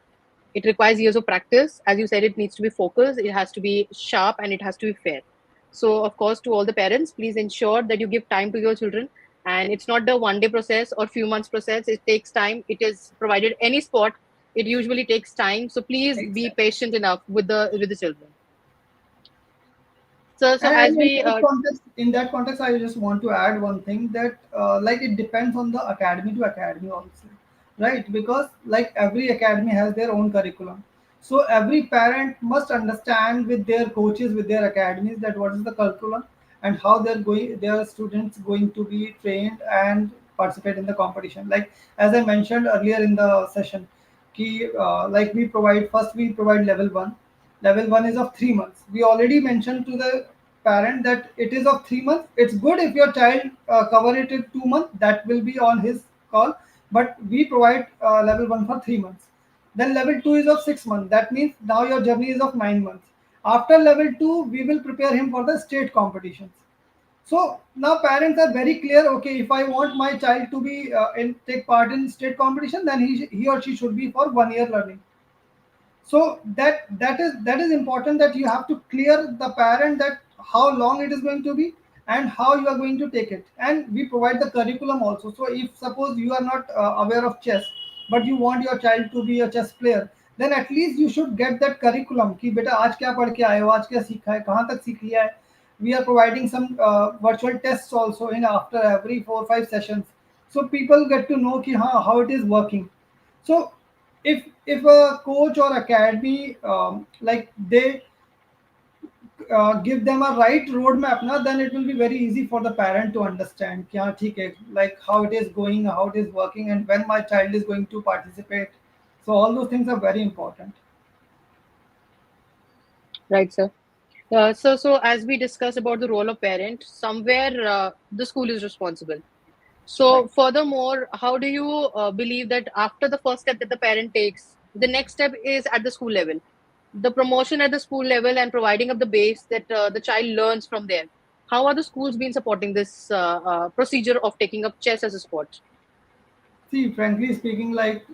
It requires years of practice. As you said, it needs to be focused, it has to be sharp, and it has to be fair. So, of course, to all the parents, please ensure that you give time to your children. And it's not the 1 day process or few months process. It takes time. It is provided any sport. It usually takes time. So please be Exactly. patient enough with the children. So as And we in that context, I just want to add one thing that like it depends on the academy to academy also, right? Because like every academy has their own curriculum, so every parent must understand with their coaches, with their academies, that what is the curriculum and how their students going to be trained and participate in the competition. Like as I mentioned earlier in the session, like we provide level one. Level one is of 3 months. We already mentioned to the parent that it is of 3 months. It's good if your child cover it in 2 months. That will be on his call. But we provide level one for 3 months. Then level two is of 6 months. That means now your journey is of 9 months. After level two, we will prepare him for the state competitions. So now parents are very clear. Okay, if I want my child to be take part in state competition, then he or she should be for 1 year learning. So that is important, that you have to clear the parent that how long it is going to be and how you are going to take it. And we provide the curriculum also. So if suppose you are not aware of chess, but you want your child to be a chess player, then at least you should get that curriculum कि बेटा आज क्या पढ़ के आए हो, आज क्या सीखा है, कहाँ तक सीख लिया है. We are providing some virtual tests also in after every 4 5 sessions, so people get to know कि हाँ how it is working. So if a coach or academy like they give them a right roadmap now, then it will be very easy for the parent to understand कि हाँ ठीक है, like how it is going, how it is working, and when my child is going to participate. So all those things are very important. right, sir. So as we discussed about the role of parent, somewhere the school is responsible. Right. So furthermore, how do you believe that after the first step that the parent takes, the next step is at the school level, the promotion at the school level and providing of the base that the child learns from there. How are the schools been supporting this procedure of taking up chess as a sport? See, frankly speaking, like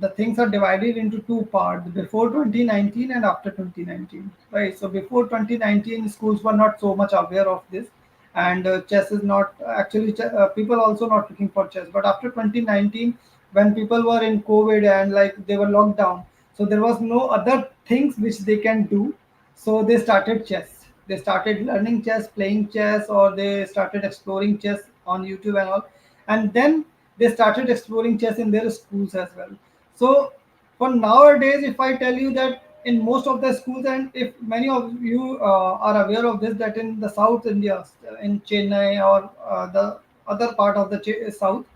the things are divided into two parts: before 2019 and after 2019. Right. So before 2019, schools were not so much aware of this, and chess is not actually people also not looking for chess. But after 2019, when people were in COVID and like they were locked down, so there was no other things which they can do. So they started chess. They started learning chess, playing chess, or they started exploring chess on YouTube and all. And then they started exploring chess in their schools as well. So for nowadays, if I tell you that in most of the schools, and if many of you are aware of this, that in the South India, in Chennai or the other part of the South,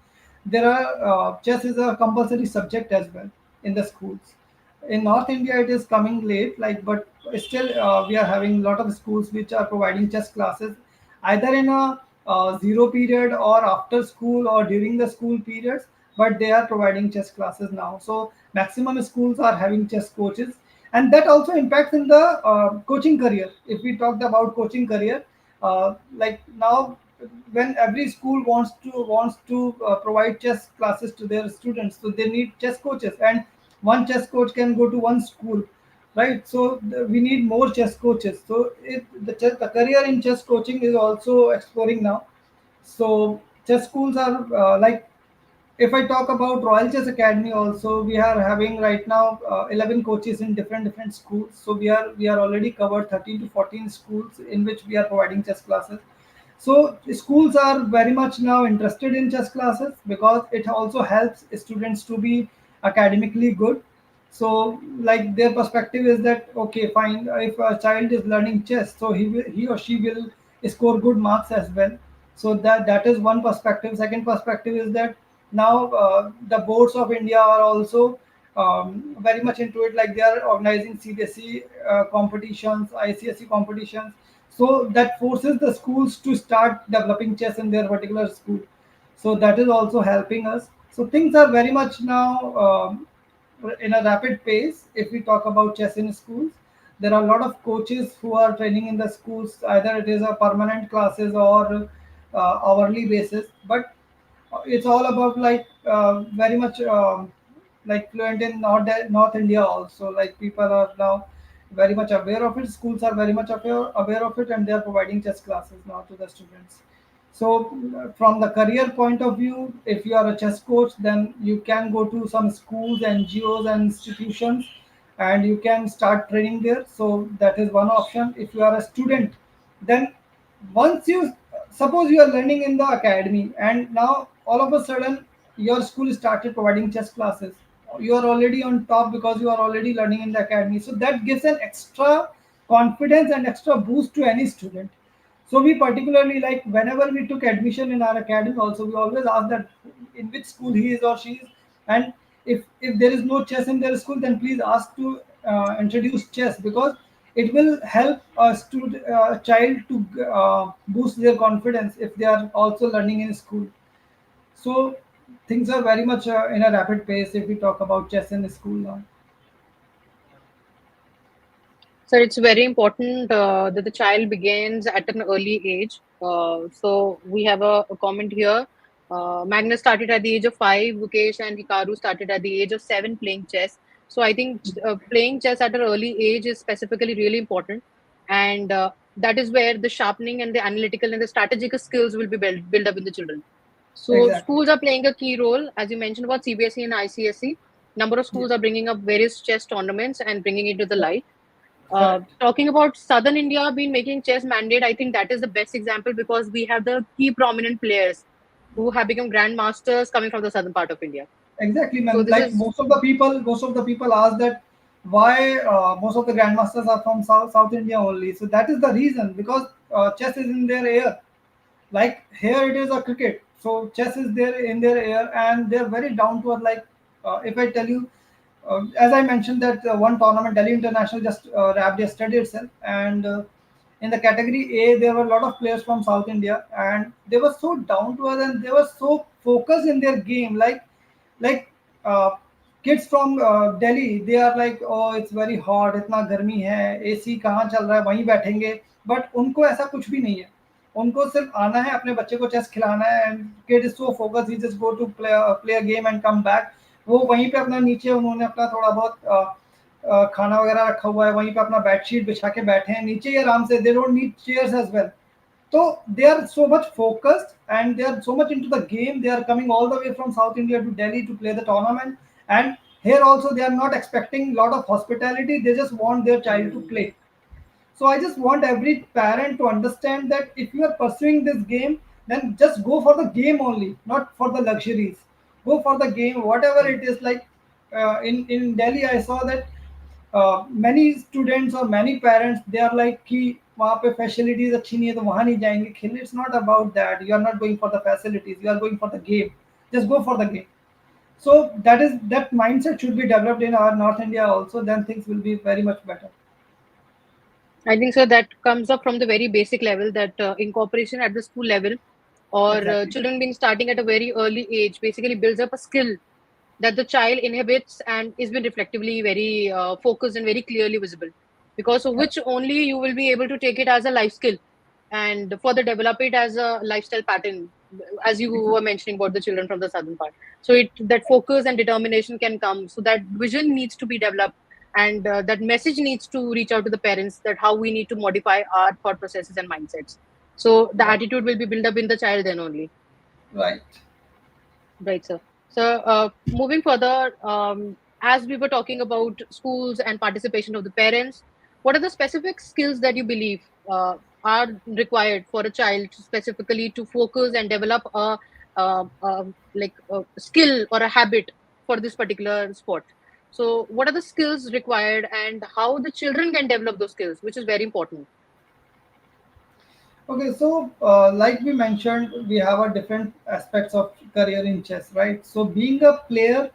there are chess is a compulsory subject as well in the schools. In North India, it is coming late, like but still we are having a lot of schools which are providing chess classes either in a zero period or after school or during the school periods, but they are providing chess classes now. So maximum schools are having chess coaches, and that also impacts in the coaching career. If we talked about coaching career, like now, when every school wants to provide chess classes to their students, so they need chess coaches, and one chess coach can go to one school, right? So we need more chess coaches. So the career in chess coaching is also exploring now. So chess schools are like, if I talk about Royal Chess Academy, also we are having right now 11 coaches in different schools. So we are already covered 13 to 14 schools in which we are providing chess classes. So schools are very much now interested in chess classes because it also helps students to be academically good. So like their perspective is that okay, fine, if a child is learning chess, so he or she will score good marks as well. So that is one perspective. Second perspective is that now the boards of India are also very much into it. Like they are organizing CBSE competitions, ICSE competitions. So that forces the schools to start developing chess in their particular school. So that is also helping us. So things are very much now in a rapid pace. If we talk about chess in schools, there are a lot of coaches who are training in the schools. Either it is a permanent classes or hourly basis, but it's all about like very much like fluent in North India also. Like people are now very much aware of it. Schools are very much aware of it, and they are providing chess classes now to the students. So, from the career point of view, if you are a chess coach, then you can go to some schools, NGOs, and institutions, and you can start training there. So, that is one option. If you are a student, then once you suppose you are learning in the academy, and now all of a sudden your school started providing chess classes, you are already on top because you are already learning in the academy. So, that gives an extra confidence and extra boost to any student. So we particularly like whenever we took admission in our academy, also we always ask that in which school he is or she is, and if there is no chess in their school, then please ask to introduce chess because it will help a student, child to boost their confidence if they are also learning in school. So things are very much in a rapid pace if we talk about chess in school now. So it's very important that the child begins at an early age. So we have a comment here. Magnus started at the age of 5. Mukesh and Hikaru started at the age of 7 playing chess. So I think playing chess at an early age is specifically really important, and that is where the sharpening and the analytical and the strategic skills will be built up in the children. So Exactly. schools are playing a key role, as you mentioned about CBSE and ICSE. Number of Yeah. schools are bringing up various chess tournaments and bringing it to the light. Correct. Talking about Southern India being making chess mandate, I think that is the best example because we have the key prominent players who have become grandmasters coming from the southern part of India. Exactly, So man. this Like is most of the people ask that why most of the grandmasters are from South India only. So that is the reason because chess is in their air. Like here it is a cricket, so chess is there in their air, and they're very down to earth. Like if I tell you, as I mentioned that one tournament, Delhi International just wrapped yesterday itself, and in the category A, there were a lot of players from South India, and they were so down to earth and they were so focused in their game. Like uh, kids from Delhi, they are like, oh, it's very hot, इतना गर्मी है, AC कहाँ चल रहा है, वहीं बैठेंगे. But उनको ऐसा कुछ भी नहीं है. उनको सिर्फ आना है, अपने बच्चे को चेस खिलाना है, and kid is so focus, he just go to play a game and come back. वो वहीं पे अपना नीचे उन्होंने अपना थोड़ा बहुत खाना वगैरह रखा हुआ है, वहीं पे अपना बेडशीट बिछा के बैठे हैं नीचे ही आराम से. They don't need chairs as well. So they are so much focused and they are so much into the game. They are coming all the way from South India to Delhi to play the tournament. And here also they are not expecting a lot of hospitality. They just want their child to play. So I just want every parent to understand that if you are pursuing this game, then just go for the game only, not for the luxuries. Go for the game, whatever it is. Like in Delhi, I saw that many students or many parents, they are like कि वहाँ पे facilities अच्छी नहीं है तो वहाँ नहीं जाएंगे खेलने. It's not about that. You are not going for the facilities. You are going for the game. Just go for the game. So that mindset should be developed in our North India also. Then things will be very much better. I think so. That comes up from the very basic level that incorporation at the school level or Exactly. children being starting at a very early age basically builds up a skill that the child inhabits and is been reflectively very focused and very clearly visible, because of which only you will be able to take it as a life skill and further develop it as a lifestyle pattern, as you were mentioning about the children from the southern part. So it that focus and determination can come, so that vision needs to be developed, and that message needs to reach out to the parents that how we need to modify our thought processes and mindsets. So the Right. attitude will be built up in the child then only. Right. Right, sir. So, moving further, as we were talking about schools and participation of the parents, what are the specific skills that you believe are required for a child specifically to focus and develop a skill or a habit for this particular sport? So, what are the skills required, and how the children can develop those skills, which is very important. Okay, so like we mentioned, we have a different aspects of career in chess, right? So being a player,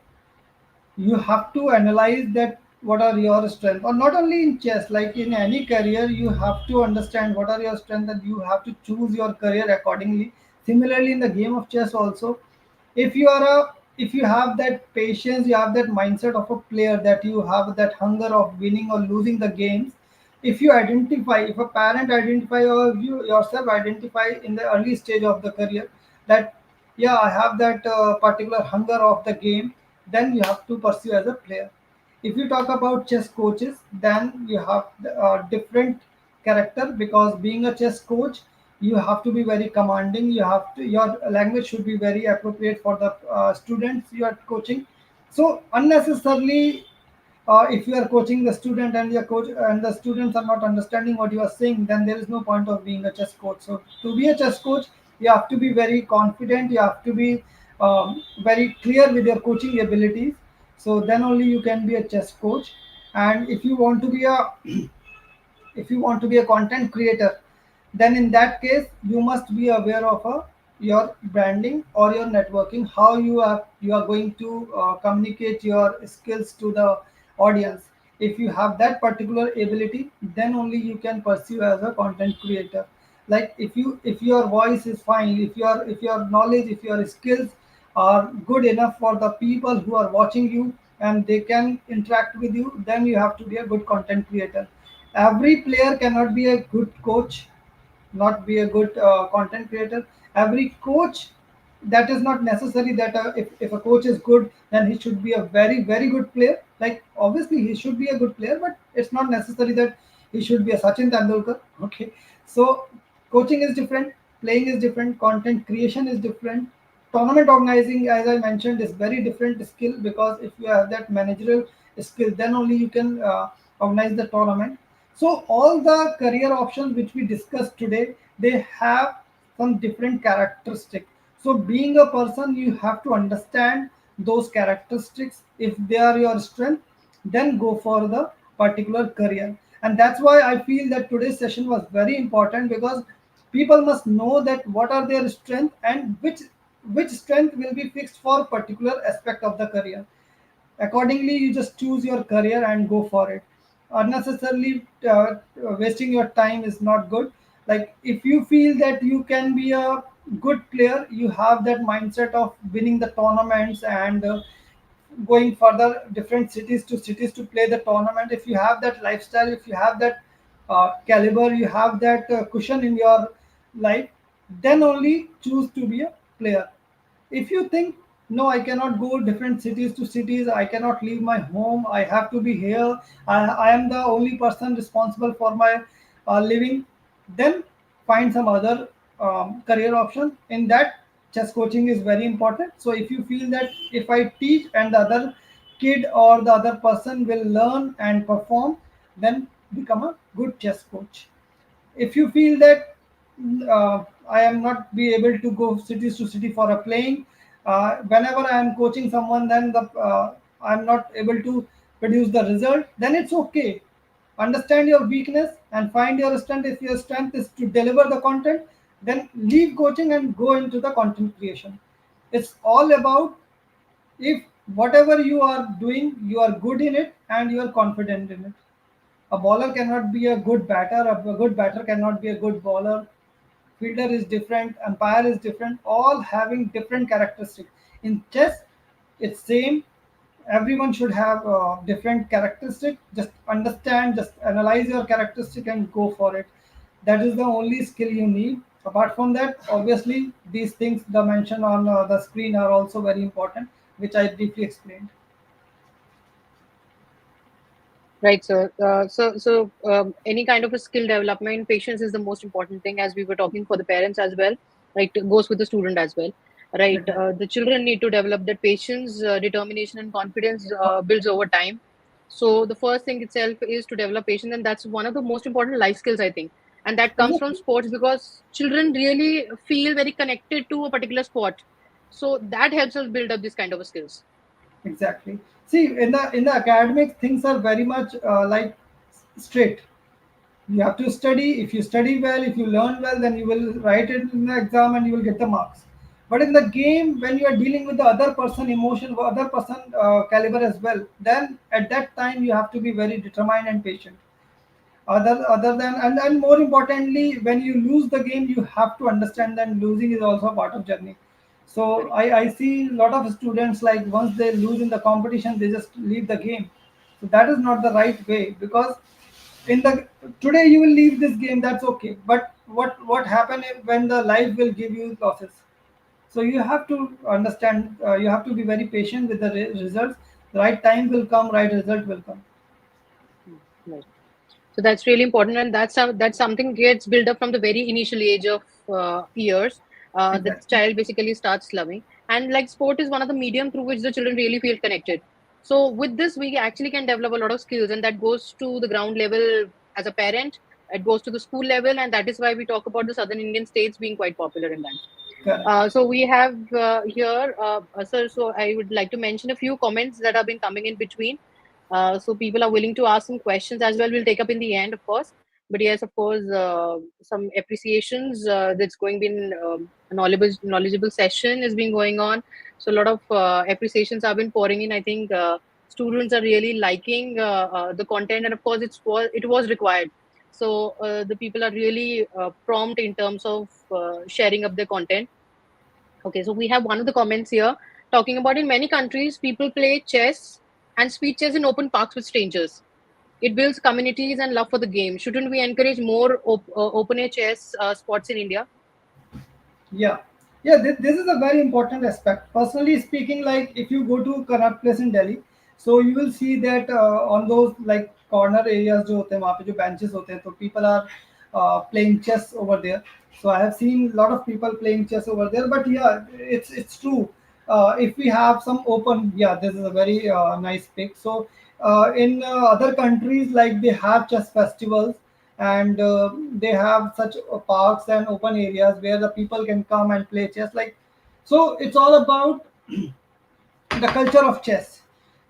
you have to analyze that what are your strengths, or not only in chess, like in any career, you have to understand what are your strengths, and you have to choose your career accordingly. Similarly, in the game of chess also, if you are a if you have that patience, you have that mindset of a player, that you have that hunger of winning or losing the games. If a parent identify, or you yourself identify in the early stage of the career, that yeah, I have that particular hunger of the game, then you have to pursue as a player. If you talk about chess coaches, then you have different character, because being a chess coach, you have to be very commanding. Your language should be very appropriate for the students you are coaching. So unnecessarily, if you are coaching the student, and your coach and the students are not understanding what you are saying, then there is no point of being a chess coach. So to be a chess coach, you have to be very confident, you have to be very clear with your coaching abilities. So then only you can be a chess coach. And if you want to be a content creator, then in that case you must be aware of your branding or your networking, how you are going to communicate your skills to the audience. If you have that particular ability, then only you can pursue as a content creator. Like if your voice is fine, if your knowledge, if your skills are good enough for the people who are watching you, and they can interact with you, then you have to be a good content creator. Every player cannot be a good coach, not be a good content creator. Every coach, that is not necessary that if a coach is good, then he should be a very very good player. Like obviously he should be a good player, but it's not necessary that he should be a Sachin Tendulkar. Okay, so coaching is different, playing is different, content creation is different. Tournament organizing, as I mentioned, is very different skill, because if you have that managerial skill, then only you can organize the tournament. So all the career options which we discussed today, they have some different characteristics. So being a person, you have to understand those characteristics. If they are your strength, then go for the particular career. And that's why I feel that today's session was very important, because people must know that what are their strength, and which strength will be fixed for particular aspect of the career. Accordingly, you just choose your career and go for it. Unnecessarily wasting your time is not good. Like if you feel that you can be a good player, you have that mindset of winning the tournaments, and going further different cities to play the tournament. If you have that lifestyle, if you have that caliber, you have that cushion in your life, then only choose to be a player. If you think, no, I cannot go different cities to cities, I cannot leave my home, I have to be here, I am the only person responsible for my living, then find some other career option. In that, chess coaching is very important. So if you feel that if I teach and the other kid or the other person will learn and perform, then become a good chess coach. If you feel that I am not be able to go cities to city for a playing, whenever I am coaching someone, then I am not able to produce the result, then it's okay. Understand your weakness and find your strength. If your strength is to deliver the content, then leave coaching and go into the content creation. It's all about, if whatever you are doing, you are good in it and you are confident in it. A bowler cannot be a good batter. A good batter cannot be a good bowler. Fielder is different, umpire is different, all having different characteristics. In chess, it's same. Everyone should have different characteristic. Just understand, just analyze your characteristic and go for it. That is the only skill you need. Apart from that, obviously, these things the mention on the screen are also very important, which I briefly explained. Right, sir. Any kind of a skill development, patience is the most important thing, as we were talking for the parents as well. Right, it goes with the student as well. Right, Exactly. the children need to develop that patience, determination, and confidence builds over time. So the first thing itself is to develop patience, and that's one of the most important life skills, I think. And that comes from Exactly. sports because children really feel very connected to a particular sport. So that helps us build up this kind of skills. Exactly. See, in the academics, things are very much like straight. You have to study. If you study well, if you learn well, then you will write it in the exam and you will get the marks. But in the game, when you are dealing with the other person emotion, other person caliber as well, then at that time you have to be very determined and patient. Other than and more importantly, when you lose the game, you have to understand that losing is also a part of journey. So Correct. I see a lot of students like once they lose in the competition, they just leave the game. So that is not the right way because in the today you will leave this game, that's okay, but what happen if when the life will give you losses? So you have to understand, you have to be very patient with the results. Right time will come, right result will come. Right. So that's really important, and that's something gets built up from the very initial age of years. The Exactly. child basically starts loving, and like sport is one of the medium through which the children really feel connected. So with this, we actually can develop a lot of skills, and that goes to the ground level as a parent. It goes to the school level, and that is why we talk about the southern Indian states being quite popular in that. Correct. So we have here, sir. So I would like to mention a few comments that have been coming in between. So people are willing to ask some questions as well. We'll take up in the end, of course. But yes, of course, some appreciations. That's going been a knowledgeable session has been going on. So a lot of appreciations have been pouring in. I think students are really liking the content, and of course, it was required. So the people are really prompt in terms of sharing up their content. Okay, so we have one of the comments here talking about in many countries, people play chess and speed chess in open parks with strangers. It builds communities and love for the game. Shouldn't we encourage more open air chess spots in India? Yeah, yeah. This is a very important aspect. Personally speaking, like if you go to Connaught Place in Delhi, so you will see that on those like corner areas जो होते हैं वहाँ पे जो benches होते हैं तो people are playing chess over there. So I have seen a lot of people playing chess over there. But yeah, it's true. If we have some open, yeah, this is a very nice pick. So in other countries, like they have chess festivals and they have such parks and open areas where the people can come and play chess like so it's all about the culture of chess.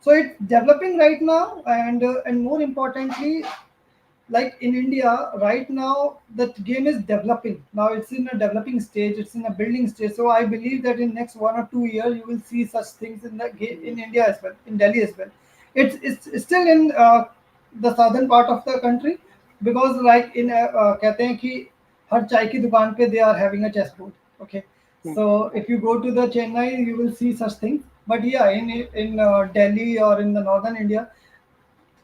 So it's developing right now and more importantly, like in India right now, the game is developing. Now it's in a developing stage, it's in a building stage. So I believe that in next 1 or 2 years you will see such things in the in India as well, in Delhi as well. It's still in the southern part of the country because like in कहते हैं कि हर चाय की दुकान पे they are having a chessboard. Okay, Yeah. so if you go to the Chennai, you will see such things. But yeah, in Delhi or in the northern India,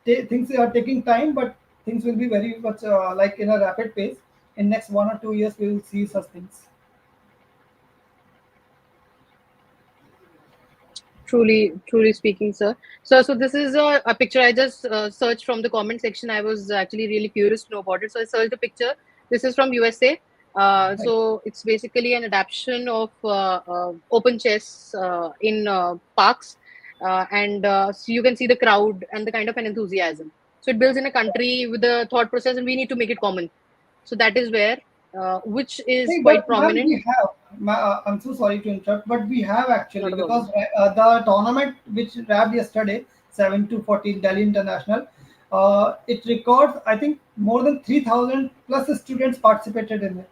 things are taking time, but things will be very much like in a rapid pace. In next 1 or 2 years, we will see such things. Truly speaking, sir. So this is a picture I just searched from the comment section. I was actually really curious to know about it. So I searched a picture. This is from USA. Right. So it's basically an adaptation of open chess in parks, and so you can see the crowd and the kind of an enthusiasm. So it builds in a country with a thought process, and we need to make it common. So that is where, which is Hey, quite but ma'am, prominent. we have. I'm so sorry to interrupt, but we have Not actually a because problem. the tournament which wrapped yesterday, 7 to 14 Delhi International, it records I think more than 3,000 plus students participated in it.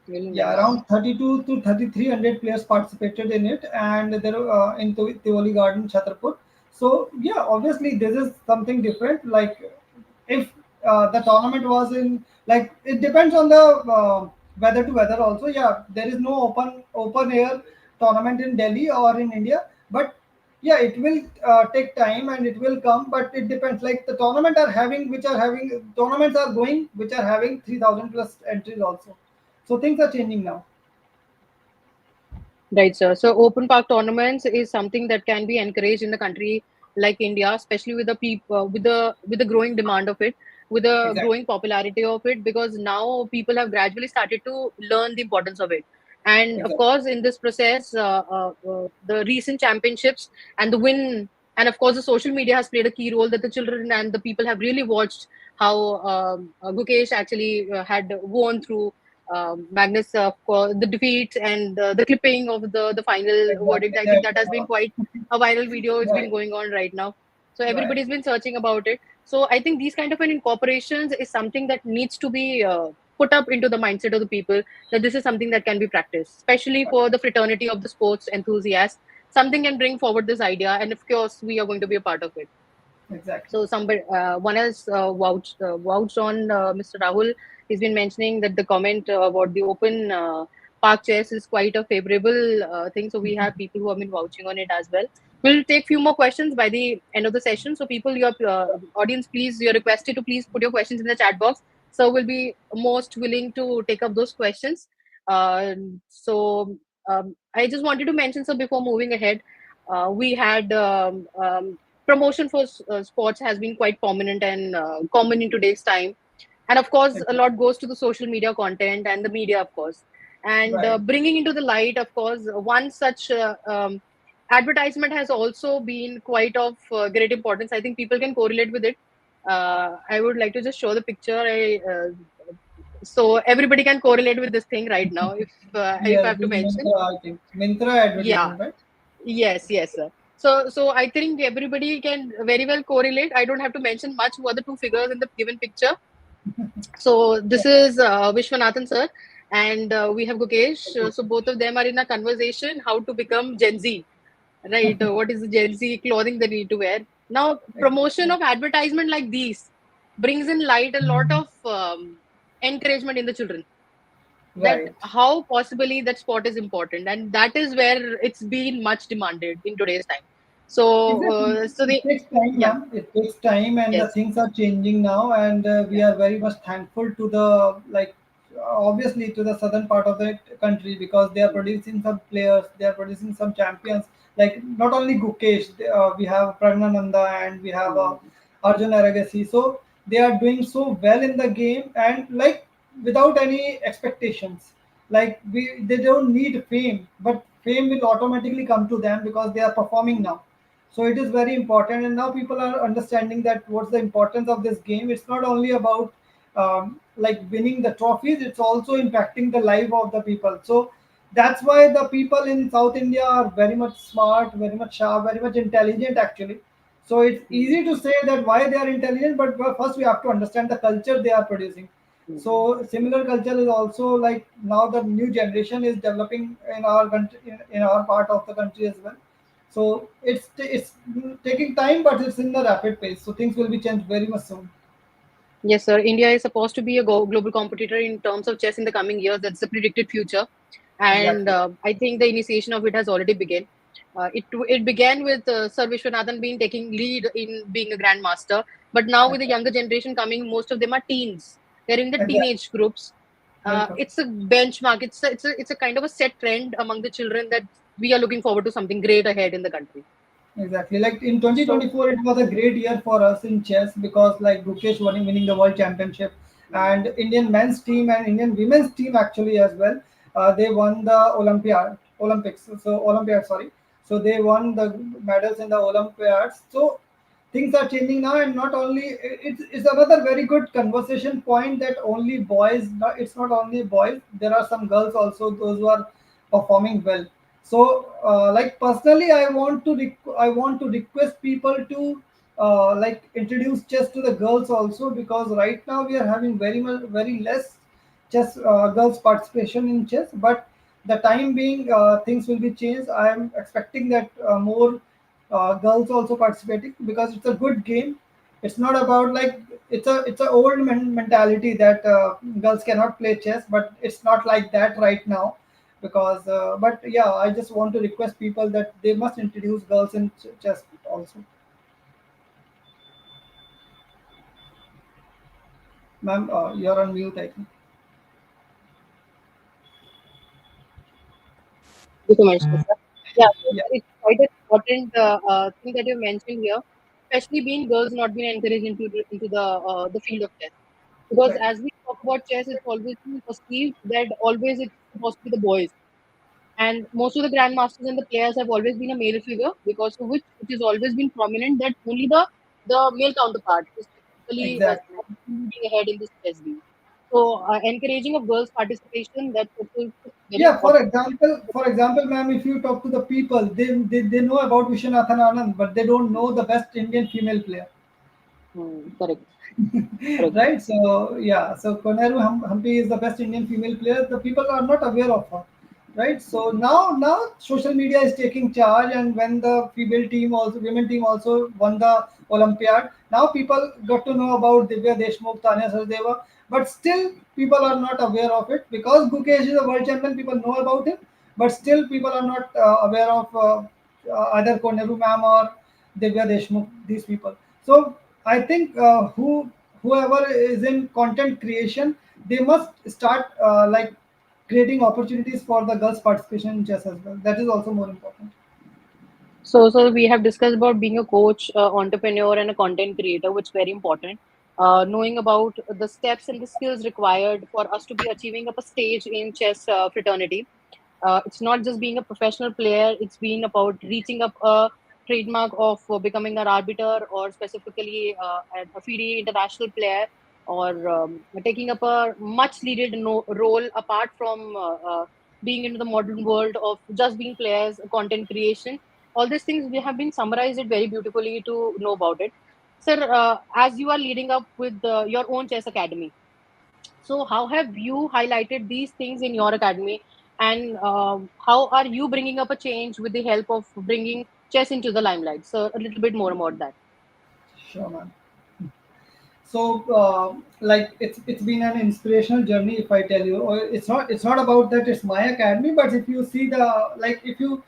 Really Yeah, nice. around 32 to 3,300 players participated in it, and there in Tivoli Garden, Chhatarpur. So yeah, obviously this is something different. Like if the tournament was in, like, it depends on the weather to weather also. Yeah, there is no open air tournament in Delhi or in India, but yeah, it will take time and it will come, but it depends. Like the tournaments are going which are having 3,000 plus entries also. So things are changing now. Right, sir. So open park tournaments is something that can be encouraged in the country like India, especially with the people with the growing demand of it, with the Exactly. growing popularity of it, because now people have gradually started to learn the importance of it. And of Exactly. course, in this process, the recent championships and the win, and of course, the social media has played a key role that the children and the people have really watched how Gukesh actually had won through Magnus, of course, the defeat and the clipping of the final verdict. Exactly. I think That, that has been quite a viral video. It's been right. going on right now. So Right. everybody's been searching about it. So I think these kind of an incorporations is something that needs to be put up into the mindset of the people, that this is something that can be practiced, especially for the fraternity of the sports enthusiasts. Something can bring forward this idea, and of course, we are going to be a part of it. Exactly. So somebody, one has vouched on Mr. Rahul. He's been mentioning that the comment about the open park chairs is quite a favorable thing. So we have people who have been vouching on it as well. We'll take few more questions by the end of the session. So people, your audience, please, you're requested to please put your questions in the chat box. So we'll be most willing to take up those questions. I just wanted to mention, so before moving ahead, we had promotion for sports has been quite prominent and common in today's time, and of course a Exactly. lot goes to the social media content and the media, of course, and Right. bringing into the light, of course, one such advertisement has also been quite of great importance. I think people can correlate with it. I would like to just show the picture. So everybody can correlate with this thing right now, if I Yes, have to this mention. Mintra, I think. Mintra Yeah. advertisement, right? Yes, yes, sir. So I think everybody can very well correlate. I don't have to mention much who are the two figures in the given picture. So this is Vishwanathan, sir, and we have Gukesh. So both of them are in a conversation how to become Gen Z, right? What is the Gen Z clothing they need to wear? Now, promotion Exactly. of advertisement like these brings in light a lot of encouragement in the children, that Right. how possibly that sport is important, and that is where it's been much demanded in today's time. So Exactly. so It the takes time, yeah, ma'am. It takes time, and the yes, things are changing now. And we yeah, are very much thankful to the, like, obviously to the southern part of the country, because they are producing some players, they are producing some champions. Like not only Gukesh, we have Pragnananda and we have Arjun Aragasi. So they are doing so well in the game, and like without any expectations. Like they don't need fame, but fame will automatically come to them because they are performing now. So it is very important, and now people are understanding that what's the importance of this game. It's not only about like winning the trophies; it's also impacting the life of the people. So that's why the people in South India are very much smart, very much sharp, very much intelligent actually. So it's mm, easy to say that why they are intelligent, but first we have to understand the culture they are producing. mm. So similar culture is also, like, now the new generation is developing in our country, in our part of the country as well. So it's taking time, but it's in the rapid pace. So things will be changed very much soon. Yes, sir. India is supposed to be a global competitor in terms of chess in the coming years. That's the predicted future, and Exactly. I think the initiation of it has already begun. It began with Sir Vishwanathan being taking lead in being a grandmaster, but now with the Exactly. younger generation coming, most of them are teens. They're in the Exactly. teenage groups. Welcome. It's a benchmark. It's a kind of a set trend among the children that we are looking forward to something great ahead in the country. Exactly. Like in So. 2024, it was a great year for us in chess because like Gukesh winning the world championship, and Indian men's team and Indian women's team actually as well. They won the Olympics. So Olympiad, sorry. So they won the medals in the Olympiads. So things are changing now, and not only it's another very good conversation point that only boys. It's not only boys. There are some girls also, those who are performing well. So like personally, I want to request people to like introduce chess to the girls also, because right now we are having very less chess girls participation in chess. But the time being, things will be changed. I am expecting that more girls also participating, because it's a good game. It's not about like it's a old mentality that girls cannot play chess, but it's not like that right now. Because but yeah, I just want to request people that they must introduce girls in chess also. Ma'am, you're on mute, I think. Thank you so much, sir. Yeah, so Yeah, it's quite an important thing that you mentioned here, especially being girls not being encouraged into the field of chess. Because right. as we talk about chess, it's always been perceived that always it's supposed to be the boys, and most of the grandmasters and the players have always been a male figure, because of which it has always been prominent that only the male counterpart is typically Exactly. moving ahead in this chess game. So encouraging of girls participation, that's also very Yeah, important. for example, ma'am, if you talk to the people, they know about Vishwanathan Anand, but they don't know the best Indian female player. Correct, correct. Right? So yeah, so Koneru Hampi is the best Indian female player. The people are not aware of her, right? So now social media is taking charge, and when the female team also women team also won the Olympiad, now people got to know about Divya Deshmukh, Tanya Sachdeva, but still people are not aware of it because Gukesh is a world champion. People know about him, but still people are not aware of either Koneru ma'am or Divya Deshmukh. These people. So I think whoever is in content creation, they must start like creating opportunities for the girls' participation in chess as well. That is also more important. So we have discussed about being a coach, entrepreneur, and a content creator, which is very important. Knowing about the steps and the skills required for us to be achieving up a stage in chess fraternity. It's not just being a professional player; it's been about reaching up a trademark of becoming an arbiter, or specifically a FIDE international player, or taking up a much needed role apart from being into the modern world of just being players, content creation. All these things we have been summarized it very beautifully to know about it. Sir, as you are leading up with your own chess academy, so how have you highlighted these things in your academy, and how are you bringing up a change with the help of bringing chess into the limelight? So a little bit more about that. Sure, man. So like it's been an inspirational journey. If I tell you, or it's not about that it's my academy, but if you see the like if you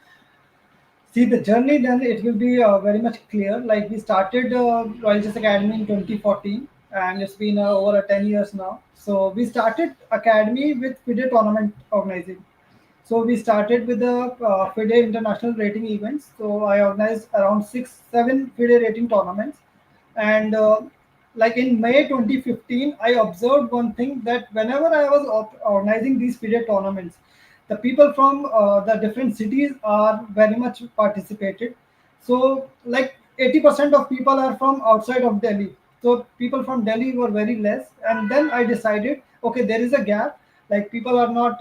see the journey, then it will be very much clear. Like we started Royal Chess Academy in 2014, and it's been over 10 years now. So we started academy with FIDE tournament organizing. So we started with the FIDE international rating events. So I organized around 6, 7 FIDE rating tournaments, and like in May 2015, I observed one thing that whenever I was organizing these FIDE tournaments, the people from the different cities are very much participated. So like 80% of people are from outside of Delhi. So people from Delhi were very less, and then I decided, okay, there is a gap. Like people are not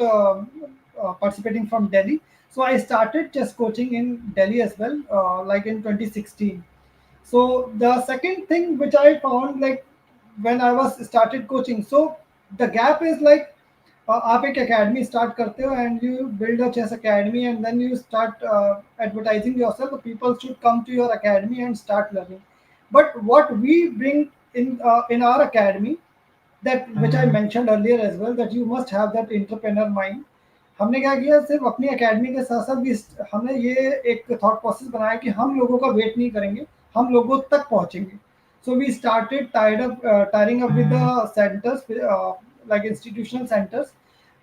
participating from Delhi. So I started chess coaching in Delhi as well, like in 2016. So the second thing which I found, like when I was started coaching, so the gap is like आप एक academy start करते हो and you build a chess academy and then you start advertising yourself. So people should come to your academy and start learning. But what we bring in our academy, that which I mentioned earlier as well, that you must have that entrepreneur mind. हमने क्या किया, सिर्फ अपनी academy के साथ साथ भी हमने ये एक थॉट प्रोसेस बनाया कि हम लोगों का वेट नहीं करेंगे, हम लोगों तक पहुंचेंगे. So we started tiring up with the centers, like institutional centers,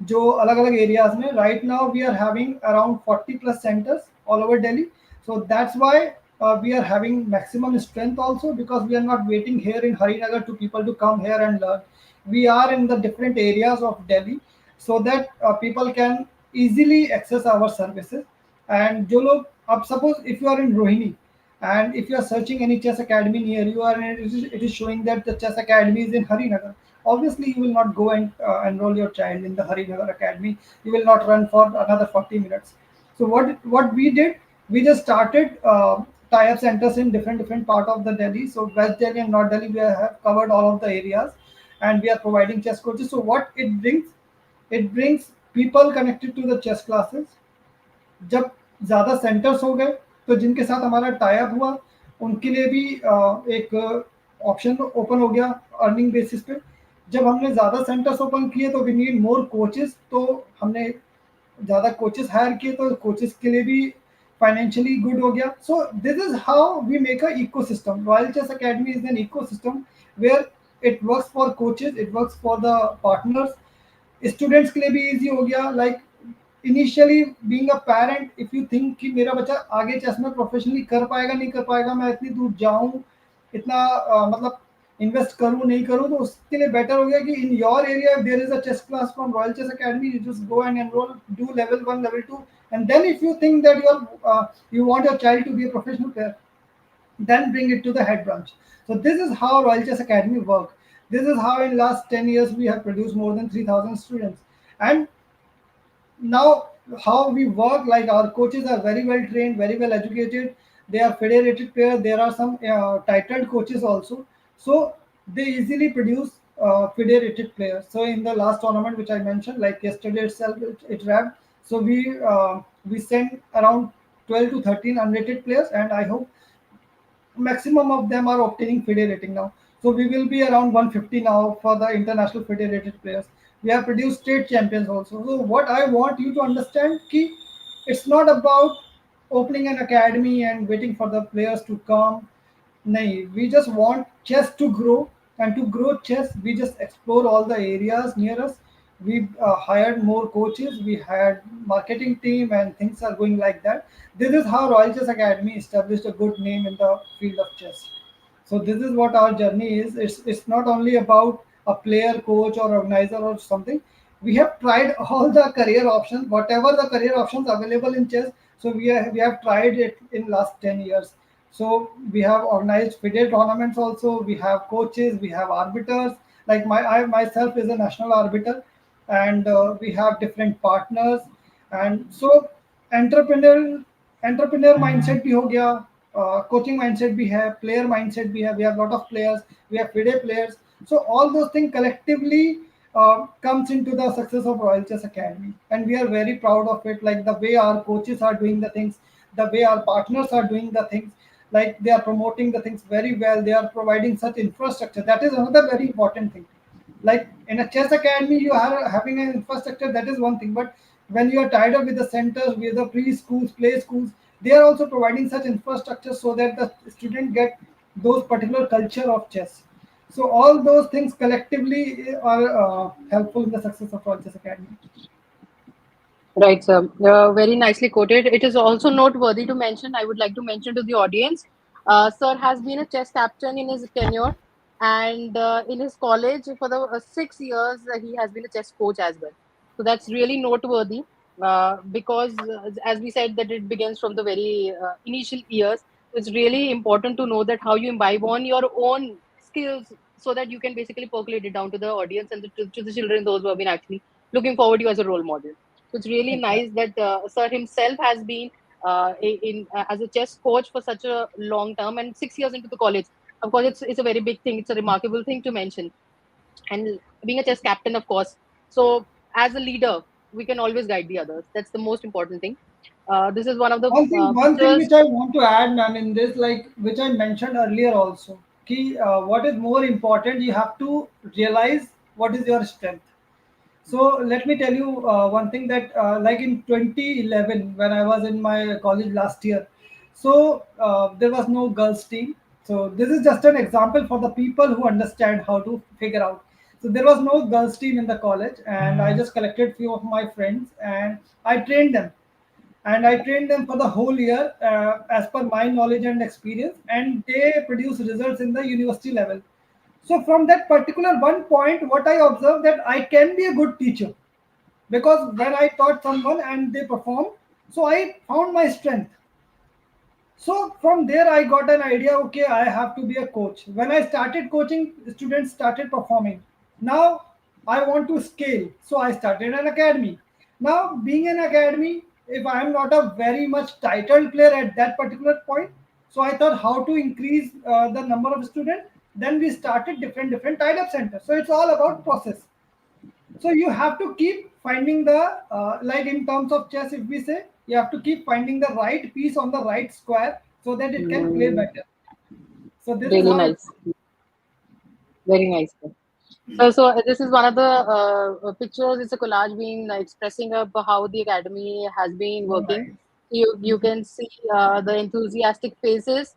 जो अलग अलग एरियाज में. Right now we are having around 40+ centers all over Delhi. So that's why we are having maximum strength also, because we are not waiting here in Harinagar to people to come here and learn. We are in the different areas of Delhi, so that people can easily access our services. And जो लोग, अब suppose if you are in Rohini, and if you are searching any chess academy near you, and it is showing that the chess academy is in Harinagar, obviously you will not go and enroll your child in the Harinagar academy. You will not run for another 40 minutes. So what we did, we just started tie-up centers in different part of the Delhi. So West Delhi and North Delhi, we have covered all of the areas, and we are providing chess coaches. So what it brings people connected to the chess classes. जब ज़्यादा centres हो गए, तो जिनके साथ हमारा tie up हुआ, उनके लिए भी एक ऑप्शन ओपन हो गया अर्निंग बेसिस पे। जब हमने ज़्यादा सेंटर्स ओपन किए तो वी नीड मोर कोचेस, तो हमने ज़्यादा कोचेस हायर किए, तो कोचेस के लिए भी फाइनेंशियली गुड हो गया। So this is how we make a ecosystem. Royal chess academy is an ecosystem where it works for coaches, it works for the partners, students के लिए भी इजी हो गया। Like initially being a parent, if you think कि मेरा बच्चा आगे chess में प्रोफेशनली कर पाएगा नहीं कर पाएगा, मैं इतनी दूर जाऊं, इतना मतलब इन्वेस्ट करूं नहीं करूं, तो उसके लिए बेटर हो गया कि in your area there is a chess class from royal chess academy, you just go and enrol, do level 1 level 2, and then if you think that you want your child to be a professional player, then bring it to the head branch. So this is how Royal Chess Academy work. This is how in last 10 years we have produced more than 3,000 students. And now how we work, like our coaches are very well trained, very well educated, they are federated players, there are some titled coaches also, so they easily produce federated players. So in the last tournament which I mentioned, like yesterday itself, it wrapped, so we sent around 12 to 13 unrated players, and I hope maximum of them are obtaining FIDE rating now. So we will be around 150 now for the international FIDE rated players. We have produced state champions also. So what I want you to understand ki it's not about opening an academy and waiting for the players to come. No, we just want chess to grow, and to grow chess, we just explore all the areas near us. We hired more coaches, we had marketing team, and things are going like that. This is how Royal Chess Academy established a good name in the field of chess. So this is what our journey is. It's not only about a player, coach, or organizer or something. We have tried all the career options, whatever the career options available in chess. So we have tried it in last 10 years. So we have organized FIDE tournaments also. We have coaches, we have arbiters. Like I myself is a national arbiter, and we have different partners. And so entrepreneurial entrepreneur mindset भी हो गया, coaching mindset भी है, player mindset भी है, we have lot of players, we have FIDE players. So all those things collectively comes into the success of Royal Chess Academy, and we are very proud of it. Like the way our coaches are doing the things, the way our partners are doing the things, like they are promoting the things very well. They are providing such infrastructure. That is another very important thing. Like in a chess academy you are having an infrastructure, that is one thing, but when you are tied up with the centers, with the preschools, play schools, they are also providing such infrastructure so that the student get those particular culture of chess. So all those things collectively are helpful in the success of all chess academy. Right, sir. Very nicely quoted. It is also noteworthy to mention, I would like to mention to the audience, sir has been a chess captain in his tenure, and in his college for the 6 years, he has been a chess coach as well. So that's really noteworthy because, as we said, that it begins from the very initial years. So it's really important to know that how you imbibe on your own skills so that you can basically percolate it down to the audience and to the children, those who have been actually looking forward to you as a role model. So it's really nice Exactly. that Sir himself has been as a chess coach for such a long term and 6 years into the college. Of course, it's a very big thing. It's a remarkable thing to mention. And being a chess captain, of course. So as a leader, we can always guide the others. That's the most important thing. This is one of the One thing features. which I want to add, ma'am, in this, like which I mentioned earlier also, ki what is more important, you have to realize what is your strength. So let me tell you one thing that like in 2011 when I was in my college last year, so there was no girls team. So this is just an example for the people who understand how to figure out. So there was no girls team in the college, and I just collected few of my friends and I trained them, and I trained them for the whole year as per my knowledge and experience, and they produce results in the university level. So from that particular one point, what I observed that I can be a good teacher, because when I taught someone and they performed, so I found my strength. So from there, I got an idea. Okay, I have to be a coach. When I started coaching, students started performing. Now I want to scale, so I started an academy. Now, being an academy, if I am not a very much titled player at that particular point, so I thought how to increase the number of students. Then we started different tied up centers. So it's all about process. So you have to keep finding the like in terms of chess, if we say you have to keep finding the right piece on the right square so that it can play Mm, better. So this is really how it. nice. Very nice. So this is one of the pictures. It's a collage being expressing up how the academy has been Oh, working. nice. You can see the enthusiastic faces,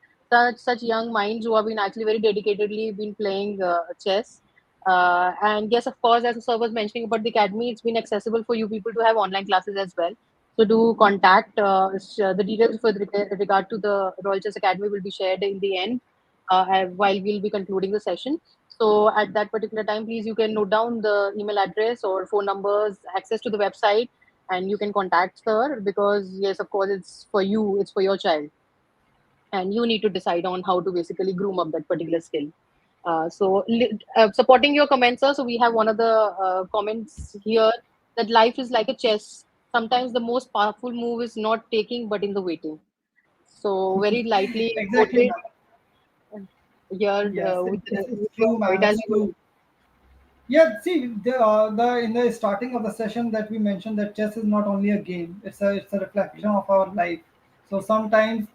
such young minds who have been actually very dedicatedly been playing chess. And yes, of course, as the sir was mentioning about the academy, it's been accessible for you people to have online classes as well. So do contact the details with regard to the Royal Chess Academy will be shared in the end while we'll be concluding the session. So at that particular time, please you can note down the email address or phone numbers, access to the website, and you can contact her because yes, of course, it's for you, it's for your child, and you need to decide on how to basically groom up that particular skill. Supporting your comments, sir. So we have one of the comments here that life is like a chess. Sometimes the most powerful move is not taking, but in the waiting. So very lightly Exactly, quoted ma'am. here Yes, it's with your true, ma'am. It's Italian. true. Yeah, see, the in the starting of the session that we mentioned that chess is not only a game; it's a reflection of our life. So sometimes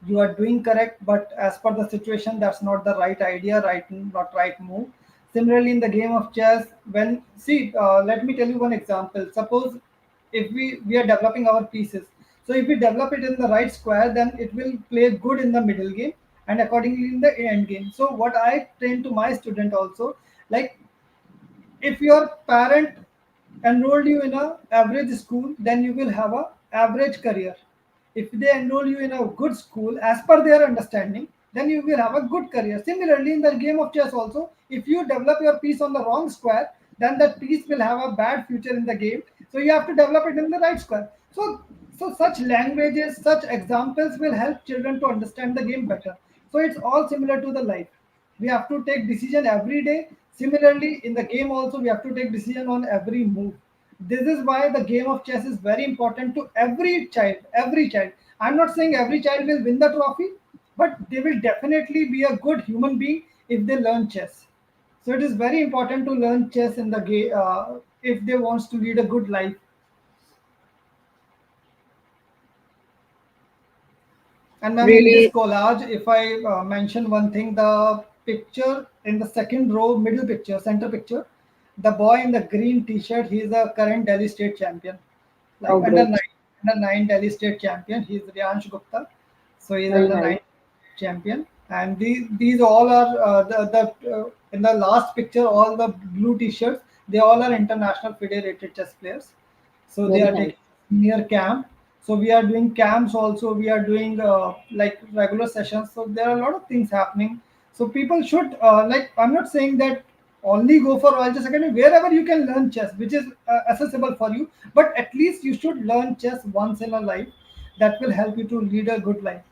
you are doing correct, but as per the situation, that's not the right idea, not right move. Similarly, in the game of chess, when see, let me tell you one example. Suppose if we are developing our pieces, so if we develop it in the right square, then it will play good in the middle game and accordingly in the end game. So what I train to my student also, like if your parent enrolled you in a average school, then you will have a average career. If they enroll you in a good school as per their understanding, then you will have a good career. Similarly, in the game of chess also, if you develop your piece on the wrong square, then that piece will have a bad future in the game. So you have to develop it in the right square. So such languages, such examples will help children to understand the game better. So it's all similar to the life. We have to take decision every day. Similarly, in the game also, we have to take decision on every move. This is why the game of chess is very important to every child. Every child. I'm not saying every child will win the trophy, but they will definitely be a good human being if they learn chess. So it is very important to learn chess in the game if they wants to lead a good life. And ma'am, in this Really, collage, if I mention one thing, the picture in the second row, middle picture, center picture, the boy in the green T-shirt, he is the current Delhi state champion, like oh great, under nine Delhi state champion. He is Rahul Gupta, so he is very under nice, nine champion. And these all are in the last picture, all the blue T-shirts, they all are international FIDE rated chess players. So they very are nice. taking near camp. So we are doing camps also. We are doing like regular sessions. So there are a lot of things happening. So people should like. I'm not saying that only go for Royal Chess Academy. Wherever you can learn chess, which is accessible for you, but at least you should learn chess once in a life. That will help you to lead a good life.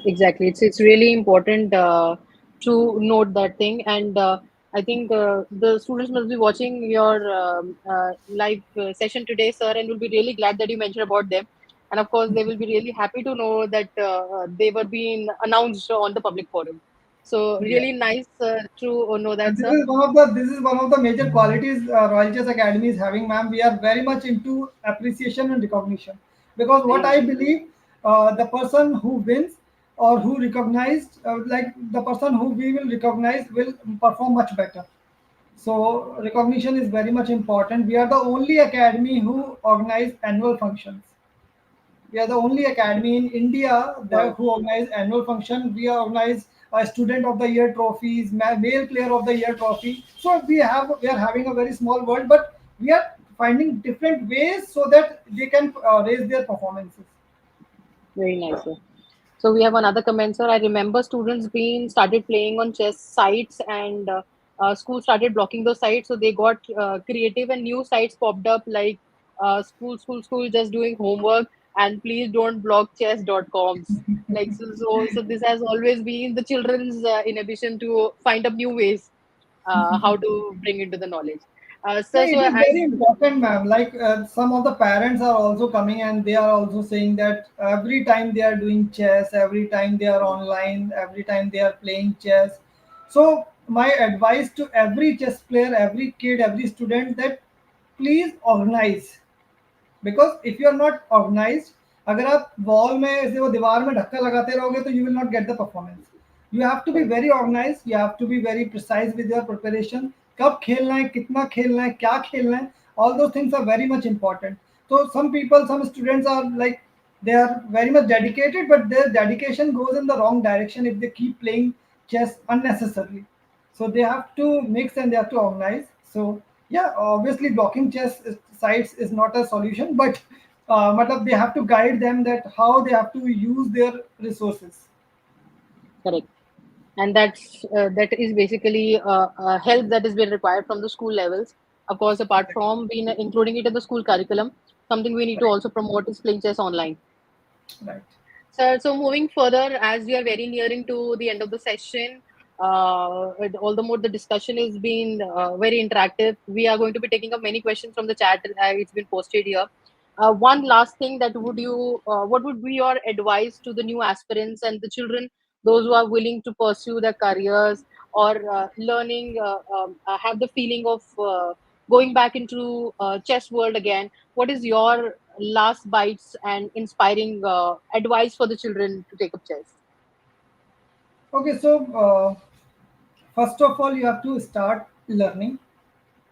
Exactly. It's really important to note that thing, and I think the students must be watching your live session today, sir, and will be really glad that you mentioned about them. And of course, they will be really happy to know that they were being announced on the public forum. So Yeah. really nice to know And that, this sir. is one of the major qualities Royal Chess Academy is having, ma'am. We are very much into appreciation and recognition because Very what I nice. believe, the person who wins or who recognized, like the person who we will recognize will perform much better. So recognition is very much important. We are the only academy who organize annual functions. We are the only academy in India that Wow. who organize annual function. We organize a student of the year trophies, male player of the year trophy. So we are having a very small world, but we are finding different ways so that they can raise their performances. Very nice, sir. So we have another comment, sir. I remember students being started playing on chess sites, and school started blocking those sites. So they got creative, and new sites popped up like school, just doing homework, and please don't block chess.coms. Like so this has always been the children's inhibition to find up new ways how to bring into the knowledge. No, So it is as very important, ma'am. Like some of the parents are also coming and they are also saying that every time they are doing chess, every time they are online, every time they are playing chess. So my advice to every chess player, every kid, every student that please organize. Because if you are not organized, अगर आप wall में ऐसे वो दीवार में धक्का लगाते रहोगे तो you will not get the performance. You have to be Correct. very organized, you have to be very precise with your preparation. कब खेलना है, कितना खेलना है, क्या खेलना है, all those things are very much important. So some people, some students are like, they are very much dedicated, but their dedication goes in the wrong direction if they keep playing chess unnecessarily. So they have to mix and they have to organize. So yeah, obviously blocking sites is not a solution, but matlab they have to guide them that how they have to use their resources. Correct. And that is basically help that is being required from the school levels. Of course, apart from being including it in the school curriculum, something we need to Right, also promote is playing chess online. right. So moving further, as we are very nearing to the end of the session, all the more the discussion is being very interactive. We are going to be taking up many questions from the chat. It's been posted here. One last thing that what would be your advice to the new aspirants and the children, those who are willing to pursue their careers or learning, have the feeling of going back into chess world again? What is your last bites and inspiring advice for the children to take up chess? Okay, so first of all, you have to start learning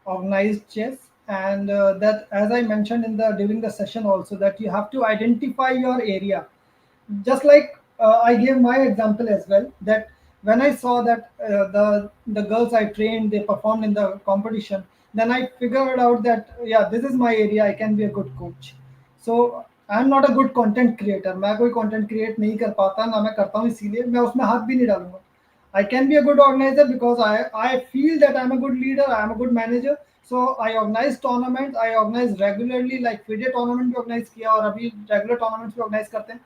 organized chess, and that, as I mentioned in the during the session also, that you have to identify your area. Just like I gave my example as well, that when I saw that the girls I trained, they performed in the competition, then I figured out that yeah, this is my area, I can be a good coach. So I am not a good content creator, मैं कोई content create नहीं कर पाता, ना मैं करता हूँ, इसीलिए मैं उसमें हाथ भी नहीं डालूंगा. I can be a good organizer because I feel that I'm a good leader, I'm a good manager. So I organize tournaments, I organize regularly, like FIDE tournament भी organize किया और अभी regular tournaments भी organize करते हैं.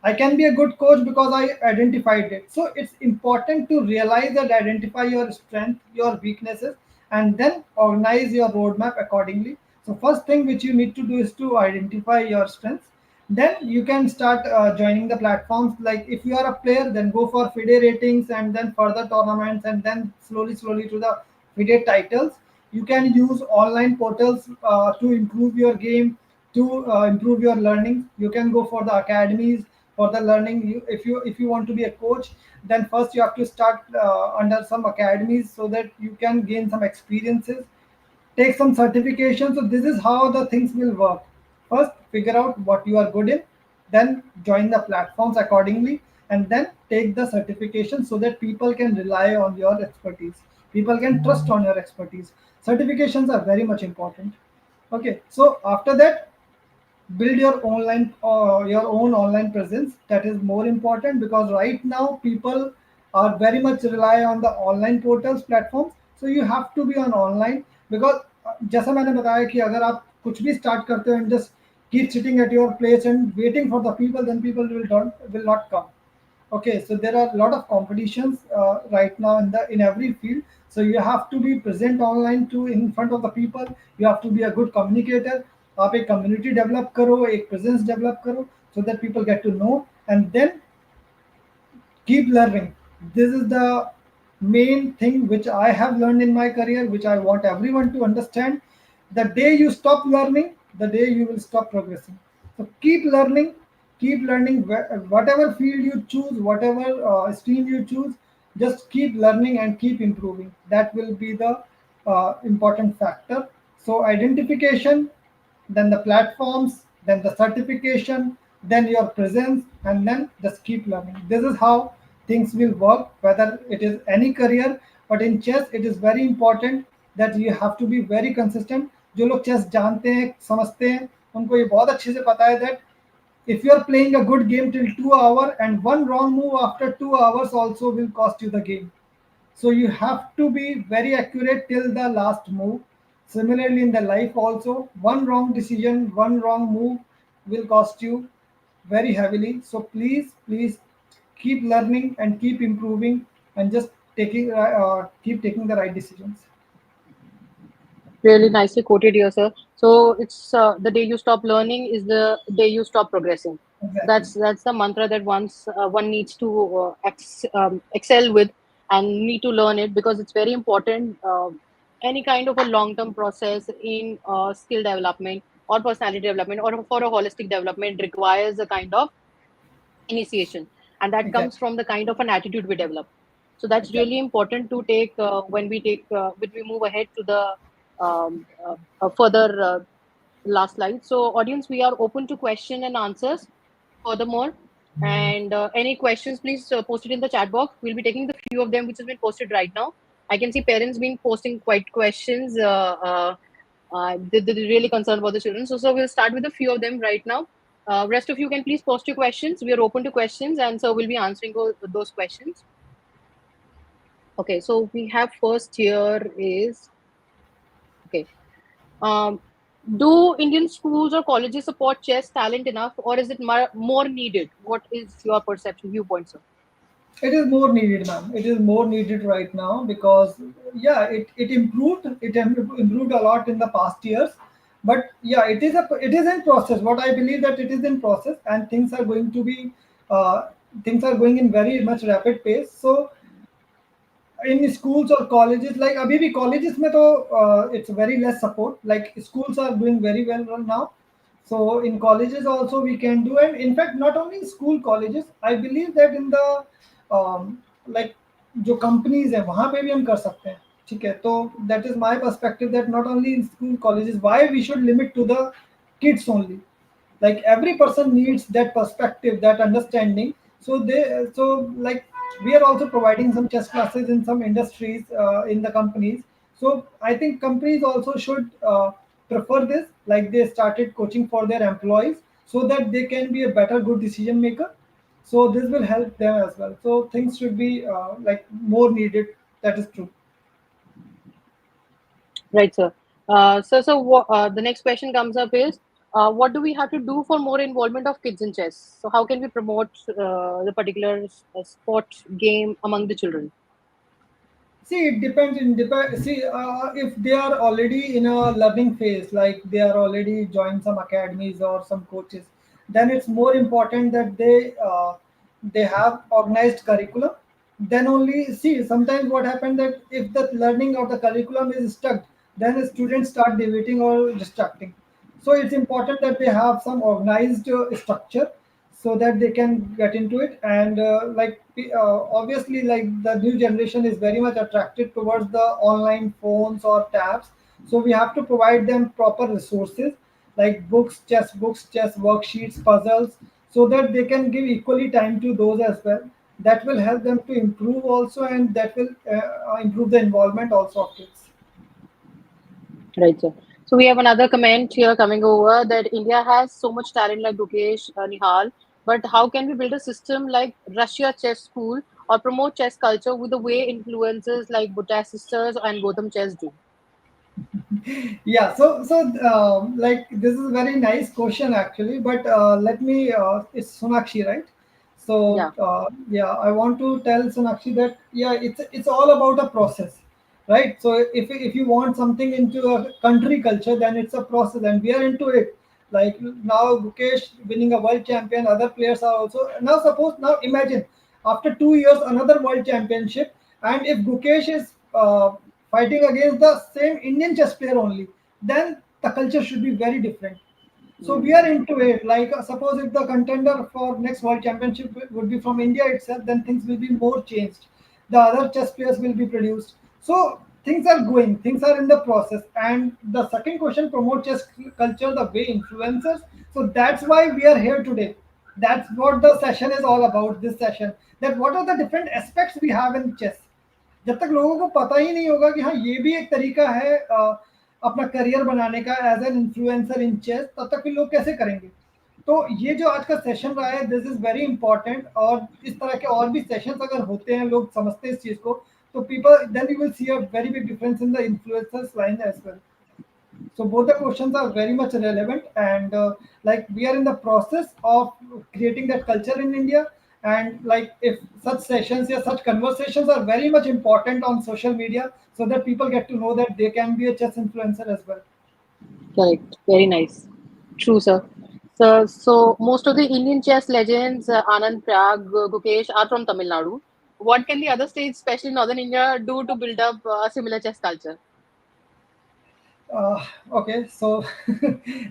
I can be a good coach because I identified it. So it's important to realize and identify your strength, your weaknesses, and then organize your roadmap accordingly. So first thing which you need to do is to identify your strengths. Then you can start joining the platforms. Like if you are a player, then go for FIDE ratings and then further tournaments, and then slowly to the FIDE titles. You can use online portals to improve your game, to improve your learning. You can go for the academies for the learning. If you want to be a coach, then first you have to start under some academies so that you can gain some experiences, take some certification. So this is how the things will work. First figure out what you are good in, then join the platforms accordingly, and then take the certification so that people can rely on your expertise, people can trust on your expertise. Certifications are very much important. Okay, so after that, build your own online presence. That is more important, because right now people are very much rely on the online portals platforms. So you have to be on online, because जैसा मैंने बताया कि अगर आप कुछ भी start करते हो and just keep sitting at your place and waiting for the people, then people will not come. Okay, so there are a lot of competitions right now in every field. So you have to be present online too, in front of the people. You have to be a good communicator. आप एक community develop करो, एक presence develop करो, so that people get to know. And then keep learning. This is the main thing which I have learned in my career, which I want everyone to understand. The day you stop learning, the day you will stop progressing. So keep learning, whatever field you choose, whatever stream you choose, just keep learning and keep improving. That will be the important factor. So identification, then the platforms, then the certification, then your presence, and then just keep learning. This is how things will work, whether it is any career. But in chess, it is very important that you have to be very consistent. जो लोग chess जानते हैं, समझते हैं, उनको ये बहुत अच्छे से पता है that if you are playing a good game till 2 hours, and one wrong move after 2 hours also will cost you the game. So you have to be very accurate till the last move. Similarly, in the life also, one wrong decision, one wrong move will cost you very heavily. So please keep learning and keep improving, and just keep taking the right decisions. Really nicely quoted here, sir. So it's the day you stop learning is the day you stop progressing. Exactly. That's the mantra that one needs to excel with and need to learn it, because it's very important. Any kind of a long term process in skill development or personality development or for a holistic development requires a kind of initiation. and that comes Exactly. from the kind of an attitude we develop. So that's Exactly. really important to take when we move ahead to the further last slide. So audience, we are open to question and answers furthermore, and any questions, please post it in the chat box. We'll be taking the few of them which has been posted right now. I can see parents been posting quite questions. They're really concerned about the children. So we'll start with a few of them right now. Rest of you can please post your questions. We are open to questions, and so we'll be answering those questions. Okay, so we have first here is okay. Um, do Indian schools or colleges support chess talent enough, or is it more needed? What is your perception, viewpoint, sir? It is more needed, ma'am. It is more needed right now because yeah, it improved. Improved a lot in the past years, but yeah, it is in process. What I believe that it is in process, and things are going in very much rapid pace. So in schools or colleges, like abhi bhi colleges mein to it's very less support. Like schools are doing very well right now. So in colleges also we can do, and in fact not only school colleges, I believe that in the like जो companies है वहाँ पे भी हम कर सकते हैं. ठीक है, तो that is my perspective that not only in school colleges, why we should limit to the kids only. Like every person needs that perspective, that understanding. So like we are also providing some chess classes in some industries, in the companies. So I think companies also should prefer this, like they started coaching for their employees so that they can be a better good decision maker. So this will help them as well. So things should be like more needed. That is true. Right, sir. The next question comes up is, what do we have to do for more involvement of kids in chess? So, how can we promote the particular sport game among the children? See, it depends. See, if they are already in a learning phase, like they are already joined some academies or some coaches, then it's more important that they have organized curriculum. Then only see. Sometimes what happens that if the learning of the curriculum is stuck, then the students start deviating or distracting. So it's important that they have some organized structure so that they can get into it. And obviously, like the new generation is very much attracted towards the online phones or tabs. So we have to provide them proper resources like books, chess worksheets, puzzles, so that they can give equally time to those as well. That will help them to improve also, and that will improve the involvement also of kids. Right, sir. So, we have another comment here coming over that India has so much talent like Dukesh, Nihal, but how can we build a system like Russia Chess School or promote chess culture with the way influencers like Butta sisters and Gotham Chess do? Yeah, like this is a very nice question actually, but let me it's Sonakshi, right? So Yeah, yeah, I want to tell Sonakshi that yeah, it's all about a process, right? So if you want something into a country culture, then it's a process, and we are into it. Like now Gukesh winning a world champion, other players are also now. Suppose now imagine after 2 years another world championship, and if Gukesh is fighting against the same Indian chess player only, then the culture should be very different. So we are into it. Like suppose if the contender for next world championship would be from India itself, then things will be more changed. The other chess players will be produced. So things are going, things are in the process. And the second question, promote chess culture the way influencers. So that's why we are here today. That's what the session is all about. This session, that what are the different aspects we have in chess. जब तक लोगों को पता ही नहीं होगा कि हाँ ये भी एक तरीका है अपना करियर बनाने का as an influencer in chess, तब तक फिर लोग कैसे करेंगे. तो ये जो आज का सेशन रहा है, दिस इज वेरी इंपॉर्टेंट. और इस तरह के और भी सेशंस अगर होते हैं, लोग समझते हैं इस चीज़ को, तो people then you will see a very big difference in the influencers line as well. So both the questions are very much relevant, and like we are in the process of creating that culture in India. And like if such sessions or such conversations are very much important on social media, so that people get to know that they can be a chess influencer as well. correct. Very nice. True, sir. So most of the Indian chess legends, Anand Prag, Gukesh, are from Tamil Nadu. What can the other states, especially Northern India, do to build up a similar chess culture? Okay, so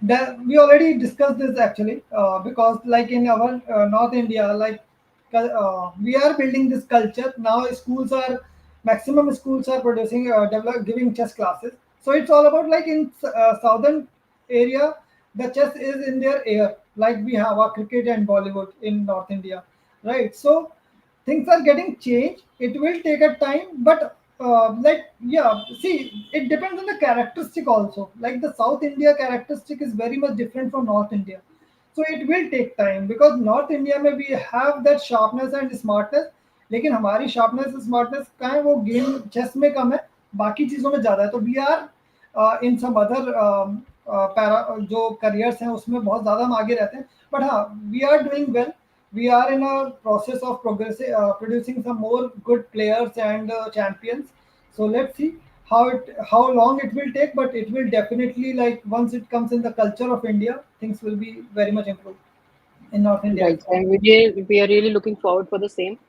that we already discussed this actually, because like in our North India, like we are building this culture now. Schools are maximum schools are producing giving chess classes. So it's all about like in southern area, the chess is in their air. Like we have our cricket and Bollywood in North India, right? So things are getting changed. It will take a time, but like yeah, see, it depends on the characteristic also. Like the South India characteristic is very much different from North India, so it will take time because North India में we have that sharpness and smartness, लेकिन हमारी sharpness smartness कहाँ है, वो game chess में कम है, बाकी चीज़ों में ज़्यादा है. तो we are in some other para जो careers हैं उसमें बहुत ज़्यादा हम आगे रहते हैं. But हाँ, we are doing well. We are in a process of producing some more good players and champions. So let's see how long it will take, but it will definitely, like once it comes in the culture of India, things will be very much improved in North India as Right. well. And we are really looking forward for the same,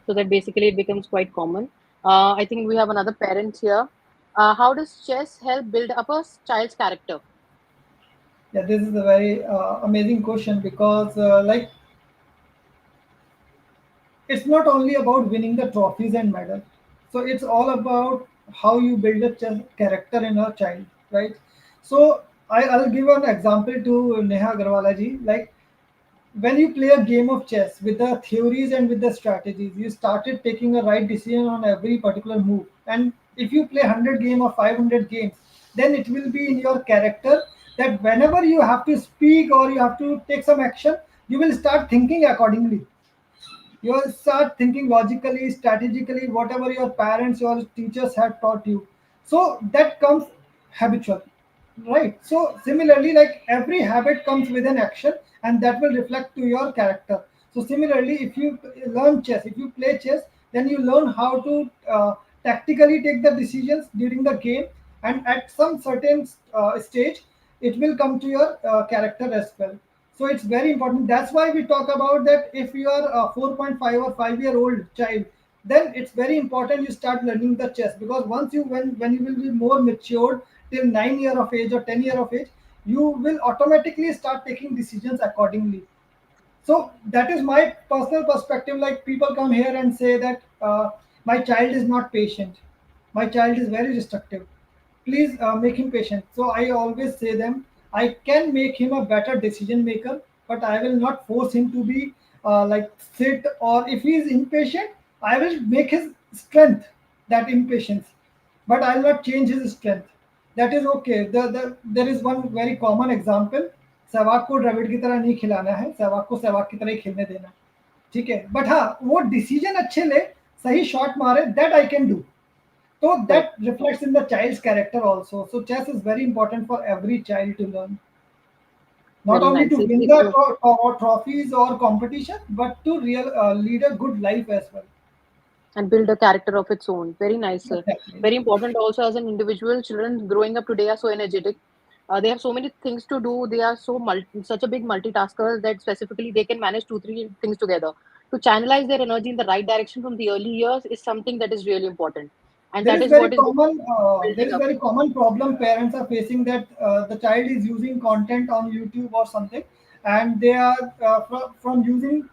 so that basically it becomes quite common. I think we have another parent here. How does chess help build up a child's character? Yeah, this is a very amazing question because like it's not only about winning the trophies and medals. So it's all about how you build a character in a child, right? So I'll give an example to Neha Agarwala ji. Like when you play a game of chess with the theories and with the strategies, you started taking a right decision on every particular move. And if you play 100 game or 500 games, then it will be in your character that whenever you have to speak or you have to take some action, you will start thinking accordingly. You will start thinking logically, strategically, whatever your parents, your teachers had taught you. So that comes habitual, right? So similarly, like every habit comes with an action, and that will reflect to your character. So similarly, if you learn chess, if you play chess, then you learn how to tactically take the decisions during the game, and at some certain stage, it will come to your character as well. So it's very important. That's why we talk about that. If you are a 4.5 or 5 year old child, then it's very important you start learning the chess, because once you when you will be more matured till 9 year of age or 10 year of age, you will automatically start taking decisions accordingly. So that is my personal perspective. Like people come here and say that my child is not patient, my child is very destructive. Please make him patient. So I always say them, I can make him a better decision maker, but I will not force him to be like sit. Or if he is impatient, I will make his strength that impatience, but I'll not change his strength. That is okay. There is one very common example. Sehwag को द्रविड़ की तरह नहीं खिलाना है, सहवाग को सहवाग की तरह ही खेलने देना है, ठीक है. बट हाँ, वो डिसीजन अच्छे ले, सही शॉट मारे, that I can do. So Right. that reflects in the child's character also. So chess is very important for every child to learn, not Very only nice. to win the trophies or competition, but to real lead a good life as well. And build a character of its own. Very nice, sir. Exactly. Very important also as an individual. Children growing up today are so energetic. They have so many things to do. They are such a big multitasker that specifically they can manage two, three things together. To channelize their energy in the right direction from the early years is something that is really important. And There that is is very what is common. There building is up. very common problem parents are facing, that the child is using content on YouTube or something, and they are from using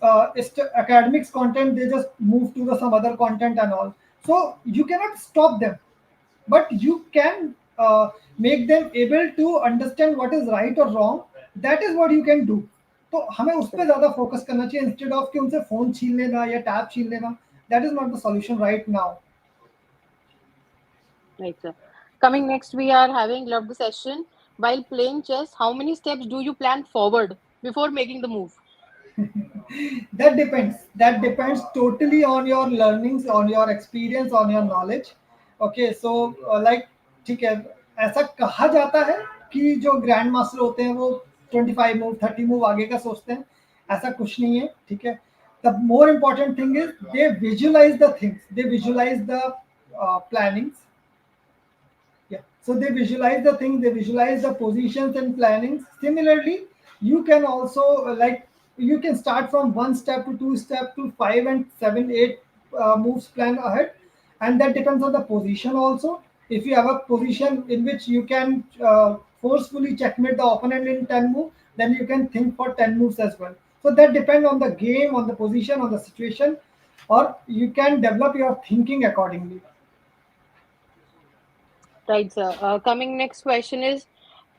academics content. They just move to the some other content and all. So you cannot stop them, but you can make them able to understand what is right or wrong. That is what you can do. तो हमें उस पर ज़्यादा focus करना चाहिए, instead of कि उनसे phone छीन लेना या टैब छीन लेना. That is not the solution right now. Right, sir. Coming next, we are having loved the session. While playing chess, how many steps do you plan forward before making the move? That depends totally on your learnings, on your experience, on your knowledge. Okay, so like ठीक है, ऐसा कहा जाता है कि जो grand master होते हैं वो 25 मूव 30 मूव आगे का सोचते हैं. ऐसा कुछ नहीं है, ठीक है. The more important thing is they visualise the things, they visualise the plannings. Yeah. So they visualize the things, they visualize the positions and plannings. Similarly, you can also like you can start from one step to two step to five and seven, eight moves plan ahead, and that depends on the position also. If you have a position in which you can forcefully checkmate the opponent in 10 moves, then you can think for 10 moves as well. So that depend on the game, on the position, on the situation, or you can develop your thinking accordingly. Right, sir. Coming next question is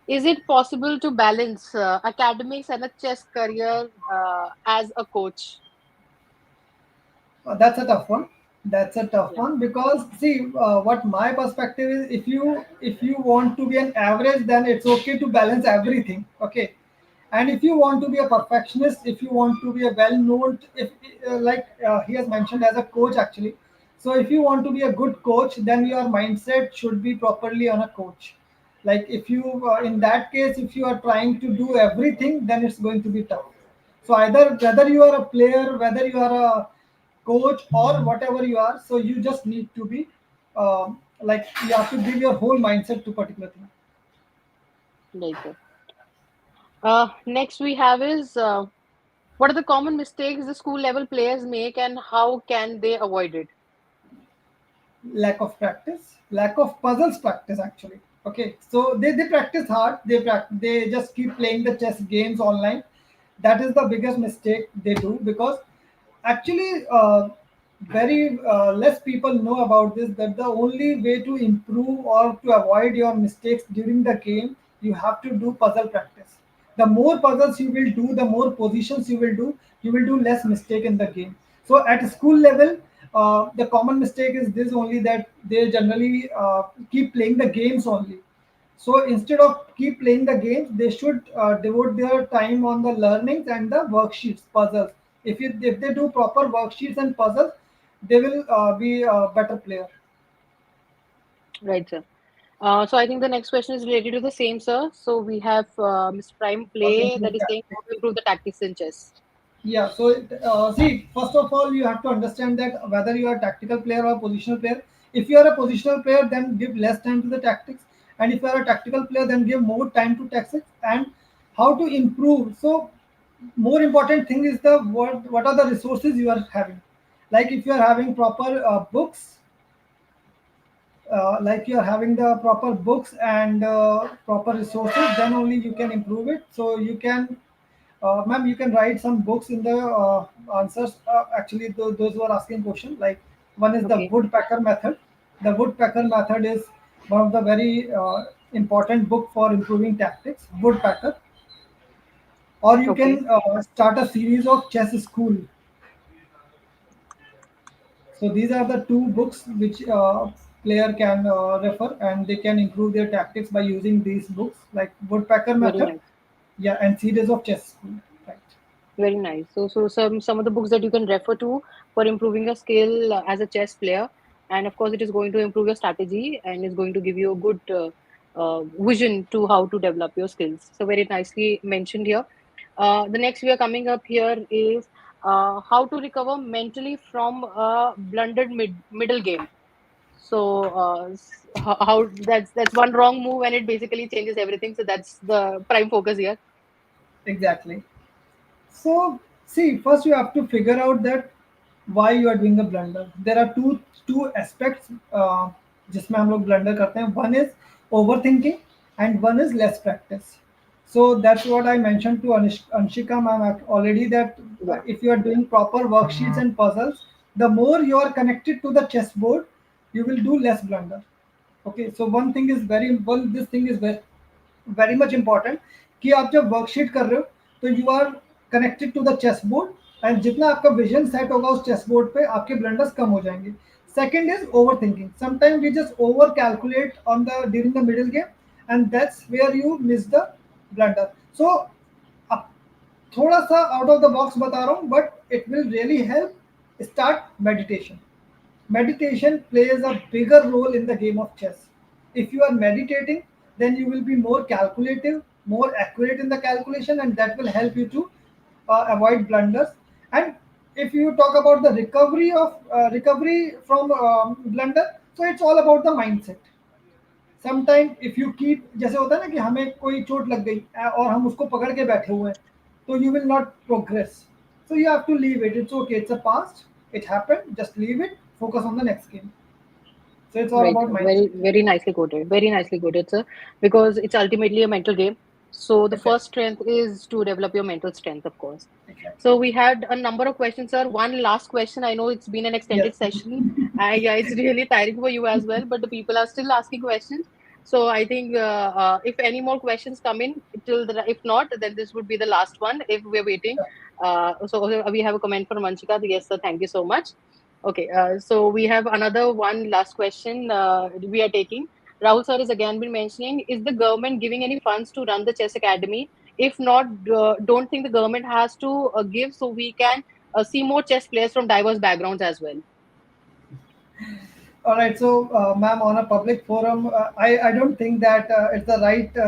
it possible to balance academics and a chess career as a coach? That's a tough one. That's a tough Yeah. one because see, what my perspective is, if you want to be an average, then it's okay to balance everything. Okay, and if you want to be a perfectionist, if you want to be a well-known, if like he has mentioned as a coach actually, so if you want to be a good coach, then your mindset should be properly on a coach. Like if you in that case, if you are trying to do everything, then it's going to be tough. So either whether you are a player, whether you are a coach or whatever you are, so you just need to be like you have to give your whole mindset to particular thing. Right, sir. Next we have is what are the common mistakes the school level players make and how can they avoid it? Lack of practice, lack of puzzles practice actually. Okay, so they practice hard, they just keep playing the chess games online. That is the biggest mistake they do because actually very less people know about this, that the only way to improve or to avoid your mistakes during the game, you have to do puzzle practice. The more puzzles you will do, the more positions you will do less mistake in the game. So at school level, the common mistake is this only, that they generally keep playing the games only. So instead of keep playing the games, they should devote their time on the learnings and the worksheets, puzzles. If they do proper worksheets and puzzles, they will be a better player. Right, sir. So I think the next question is related to the same, sir. So we have Mr. Prime How to Play that improve is saying how tactics. to improve the tactics in chess. Yeah, so see, first of all, you have to understand that whether you are a tactical player or positional player. If you are a positional player, then give less time to the tactics, and if you are a tactical player, then give more time to tactics. And how to improve. So, more important thing is the what are the resources you are having. Like if you are having proper books, like you are having the proper books and proper resources, then only you can improve it. So you can ma'am, you can write some books in the answers. Actually, those who are asking question, like one is the Okay. woodpecker method. The woodpecker method is one of the very important book for improving tactics. Woodpecker, or you Okay. can start a series of chess school. So these are the two books which player can refer, and they can improve their tactics by using these books, like woodpecker Very method, nice. yeah, and series of chess school. Right. Very nice. So some of the books that you can refer to for improving your skill as a chess player, and of course it is going to improve your strategy and is going to give you a good vision to how to develop your skills. So very nicely mentioned here. The next we are coming up here is how to recover mentally from a blundered middle game. So how that's one wrong move and it basically changes everything. So that's the prime focus here. Exactly. So, see, first you have to figure out that why you are doing a blunder. There are two aspects जिसमें हम लोग blunder करते हैं. One is overthinking and one is less practice. So that's what I mentioned to Anshika ma'am already, that Yeah. if you are doing proper worksheets and puzzles, the more you are connected to the chessboard, you will do less blunder. Okay, so this thing is very much important कि आप जब worksheet कर रहे हो, तो you are connected to the chess board, and जितना आपका vision set होगा उस चेस बोर्ड पे, आपके ब्लंडर्स कम हो जाएंगे. Second is over thinking. Sometime we just over calculate on the during the middle game, and that's where you miss the blunder. So थोड़ा सा आउट ऑफ द बॉक्स बता रहा हूँ, but it will really help. Start meditation. Meditation plays a bigger role in the game of chess. If you are meditating, then you will be more calculative, more accurate in the calculation, and that will help you to avoid blunders. And if you talk about the recovery from blunder, so it's all about the mindset. Sometime if you keep, जैसे होता है ना कि हमें कोई चोट लग गई और हम उसको पकड़ के बैठे हुए हैं, तो you will not progress. So you have to leave it. It's okay, it's a past, it happened, just leave it, focus on the next game. So it's all Right, about sir. mindset. Very nicely quoted. Very nicely quoted, sir. Because it's ultimately a mental game. So the Exactly. first strength is to develop your mental strength, of course. Exactly. So we had a number of questions, sir. One last question. I know it's been an Yes. extended session. Yeah, it's really tiring for you as well, but the people are still asking questions. So I think if any more questions come in, if not, then this would be the last one. If we're waiting, we have a comment from Manchika. Yes, sir. Thank you so much. Okay, so we have another one last question. We are taking. Rahul sir has again been mentioning: is the government giving any funds to run the chess academy? If not, don't think the government has to give, so we can see more chess players from diverse backgrounds as well. All right. So, ma'am, on a public forum, I don't think that it's the right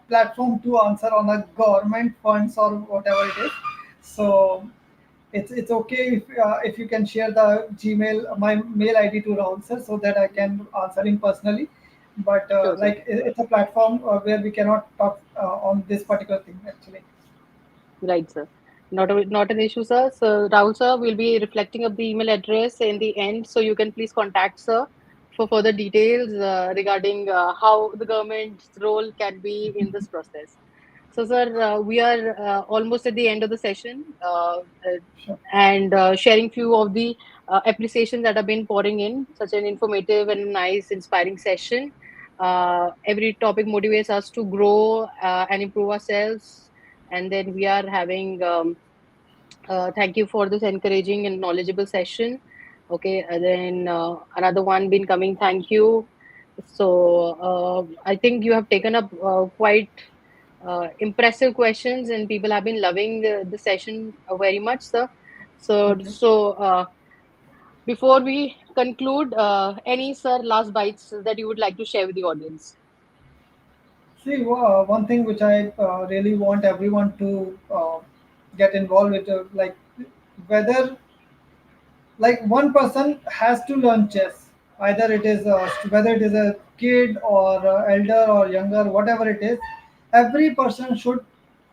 platform to answer on a government funds or whatever it is. So, it's okay if you can share the Gmail, my mail ID to Rahul sir, so that I can answer him personally. But Sure, sir. it's a platform where we cannot talk on this particular thing actually. Right, sir. Not an issue, sir. So Rahul sir will be reflecting up the email address in the end, so you can please contact sir for further details regarding how the government's role can be in this process. So, sir, we are almost at the end of the session, Sure. and sharing few of the appreciations that have been pouring in. Such an informative and nice, inspiring session. Every topic motivates us to grow and improve ourselves. And then we are having thank you for this encouraging and knowledgeable session. Okay, and then another one been coming. Thank you. So I think you have taken up quite impressive questions, and people have been loving the session very much, sir. Okay. Before we conclude, any sir last bites that you would like to share with the audience? See, one thing which I really want everyone to get involved with, whether one person has to learn chess, either it is whether it is a kid or elder or younger, whatever it is, every person should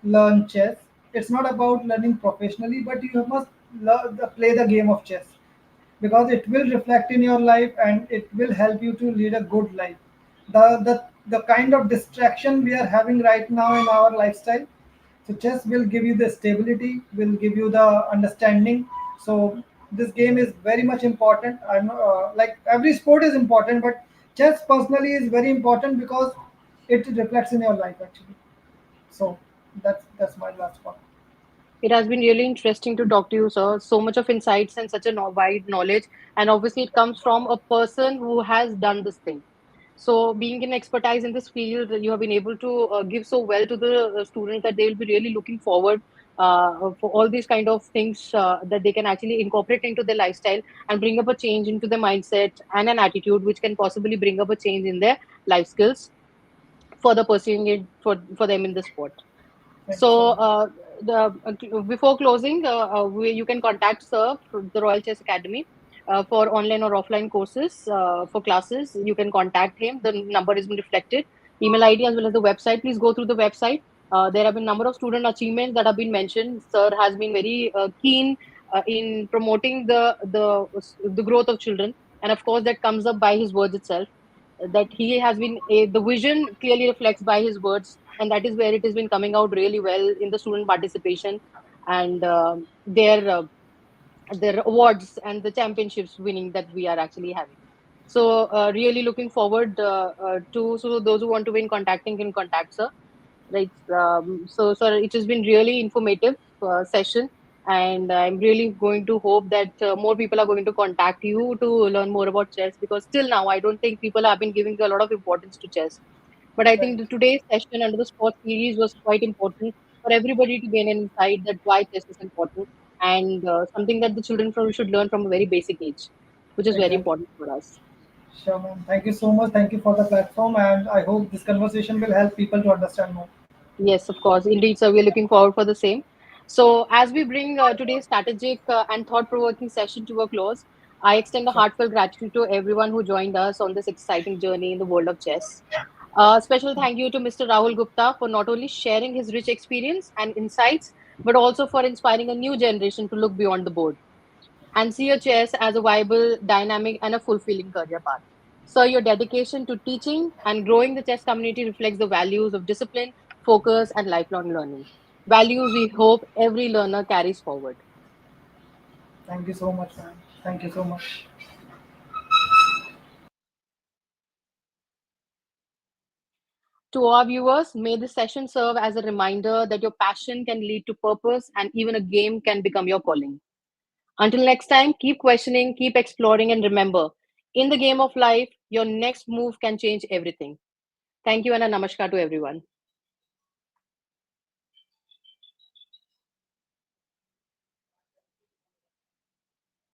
learn chess. It's not about learning professionally, but you must play the game of chess because it will reflect in your life and it will help you to lead a good life. The kind of distraction we are having right now in our lifestyle, so chess will give you the stability, will give you the understanding. So this game is very much important. I know like every sport is important, but chess personally is very important because it reflects in your life actually. So that's my last part. It has been really interesting to talk to you, sir. So much of insights and such a wide knowledge. And obviously, it comes from a person who has done this thing. So, being an expertise in this field, you have been able to give so well to the students that they will be really looking forward for all these kind of things that they can actually incorporate into their lifestyle and bring up a change into their mindset and an attitude, which can possibly bring up a change in their life skills, further pursuing it for them in the sport. Thank you so So, much. before closing, you can contact Sir from the Royal Chess Academy for online or offline courses for classes. You can contact him. The number is been reflected. Email ID as well as the website. Please go through the website. There have been number of student achievements that have been mentioned. Sir has been very keen in promoting the growth of children, and of course that comes up by his words itself. That he has been the vision clearly reflects by his words, and that is where it has been coming out really well in the student participation and their awards and the championships winning that we are actually having. So really looking forward to, so those who want to win contacting can contact sir. Right. So, sir, it has been really informative session, and I'm really going to hope that more people are going to contact you to learn more about chess, because till now I don't think people have been giving a lot of importance to chess. But I Right. think today's session under the sports series was quite important for everybody to gain an insight that why chess is important, and something that the children should learn from a very basic age, which is very Exactly. important for us. Sure, ma'am. Thank you so much. Thank you for the platform, and I hope this conversation will help people to understand more. Yes, of course. Indeed, sir. We're looking forward for the same. So, as we bring today's strategic and thought-provoking session to a close, I extend a Sure. heartfelt gratitude to everyone who joined us on this exciting journey in the world of chess. Special thank you to Mr. Rahul Gupta for not only sharing his rich experience and insights, but also for inspiring a new generation to look beyond the board and see your chess as a viable, dynamic, and a fulfilling career path. So, your dedication to teaching and growing the chess community reflects the values of discipline, focus, and lifelong learning. Values we hope every learner carries forward. Thank you so much, man. Thank you so much. To our viewers, may this session serve as a reminder that your passion can lead to purpose and even a game can become your calling. Until next time, keep questioning, keep exploring, and remember, in the game of life, your next move can change everything. Thank you and a namaskar to everyone.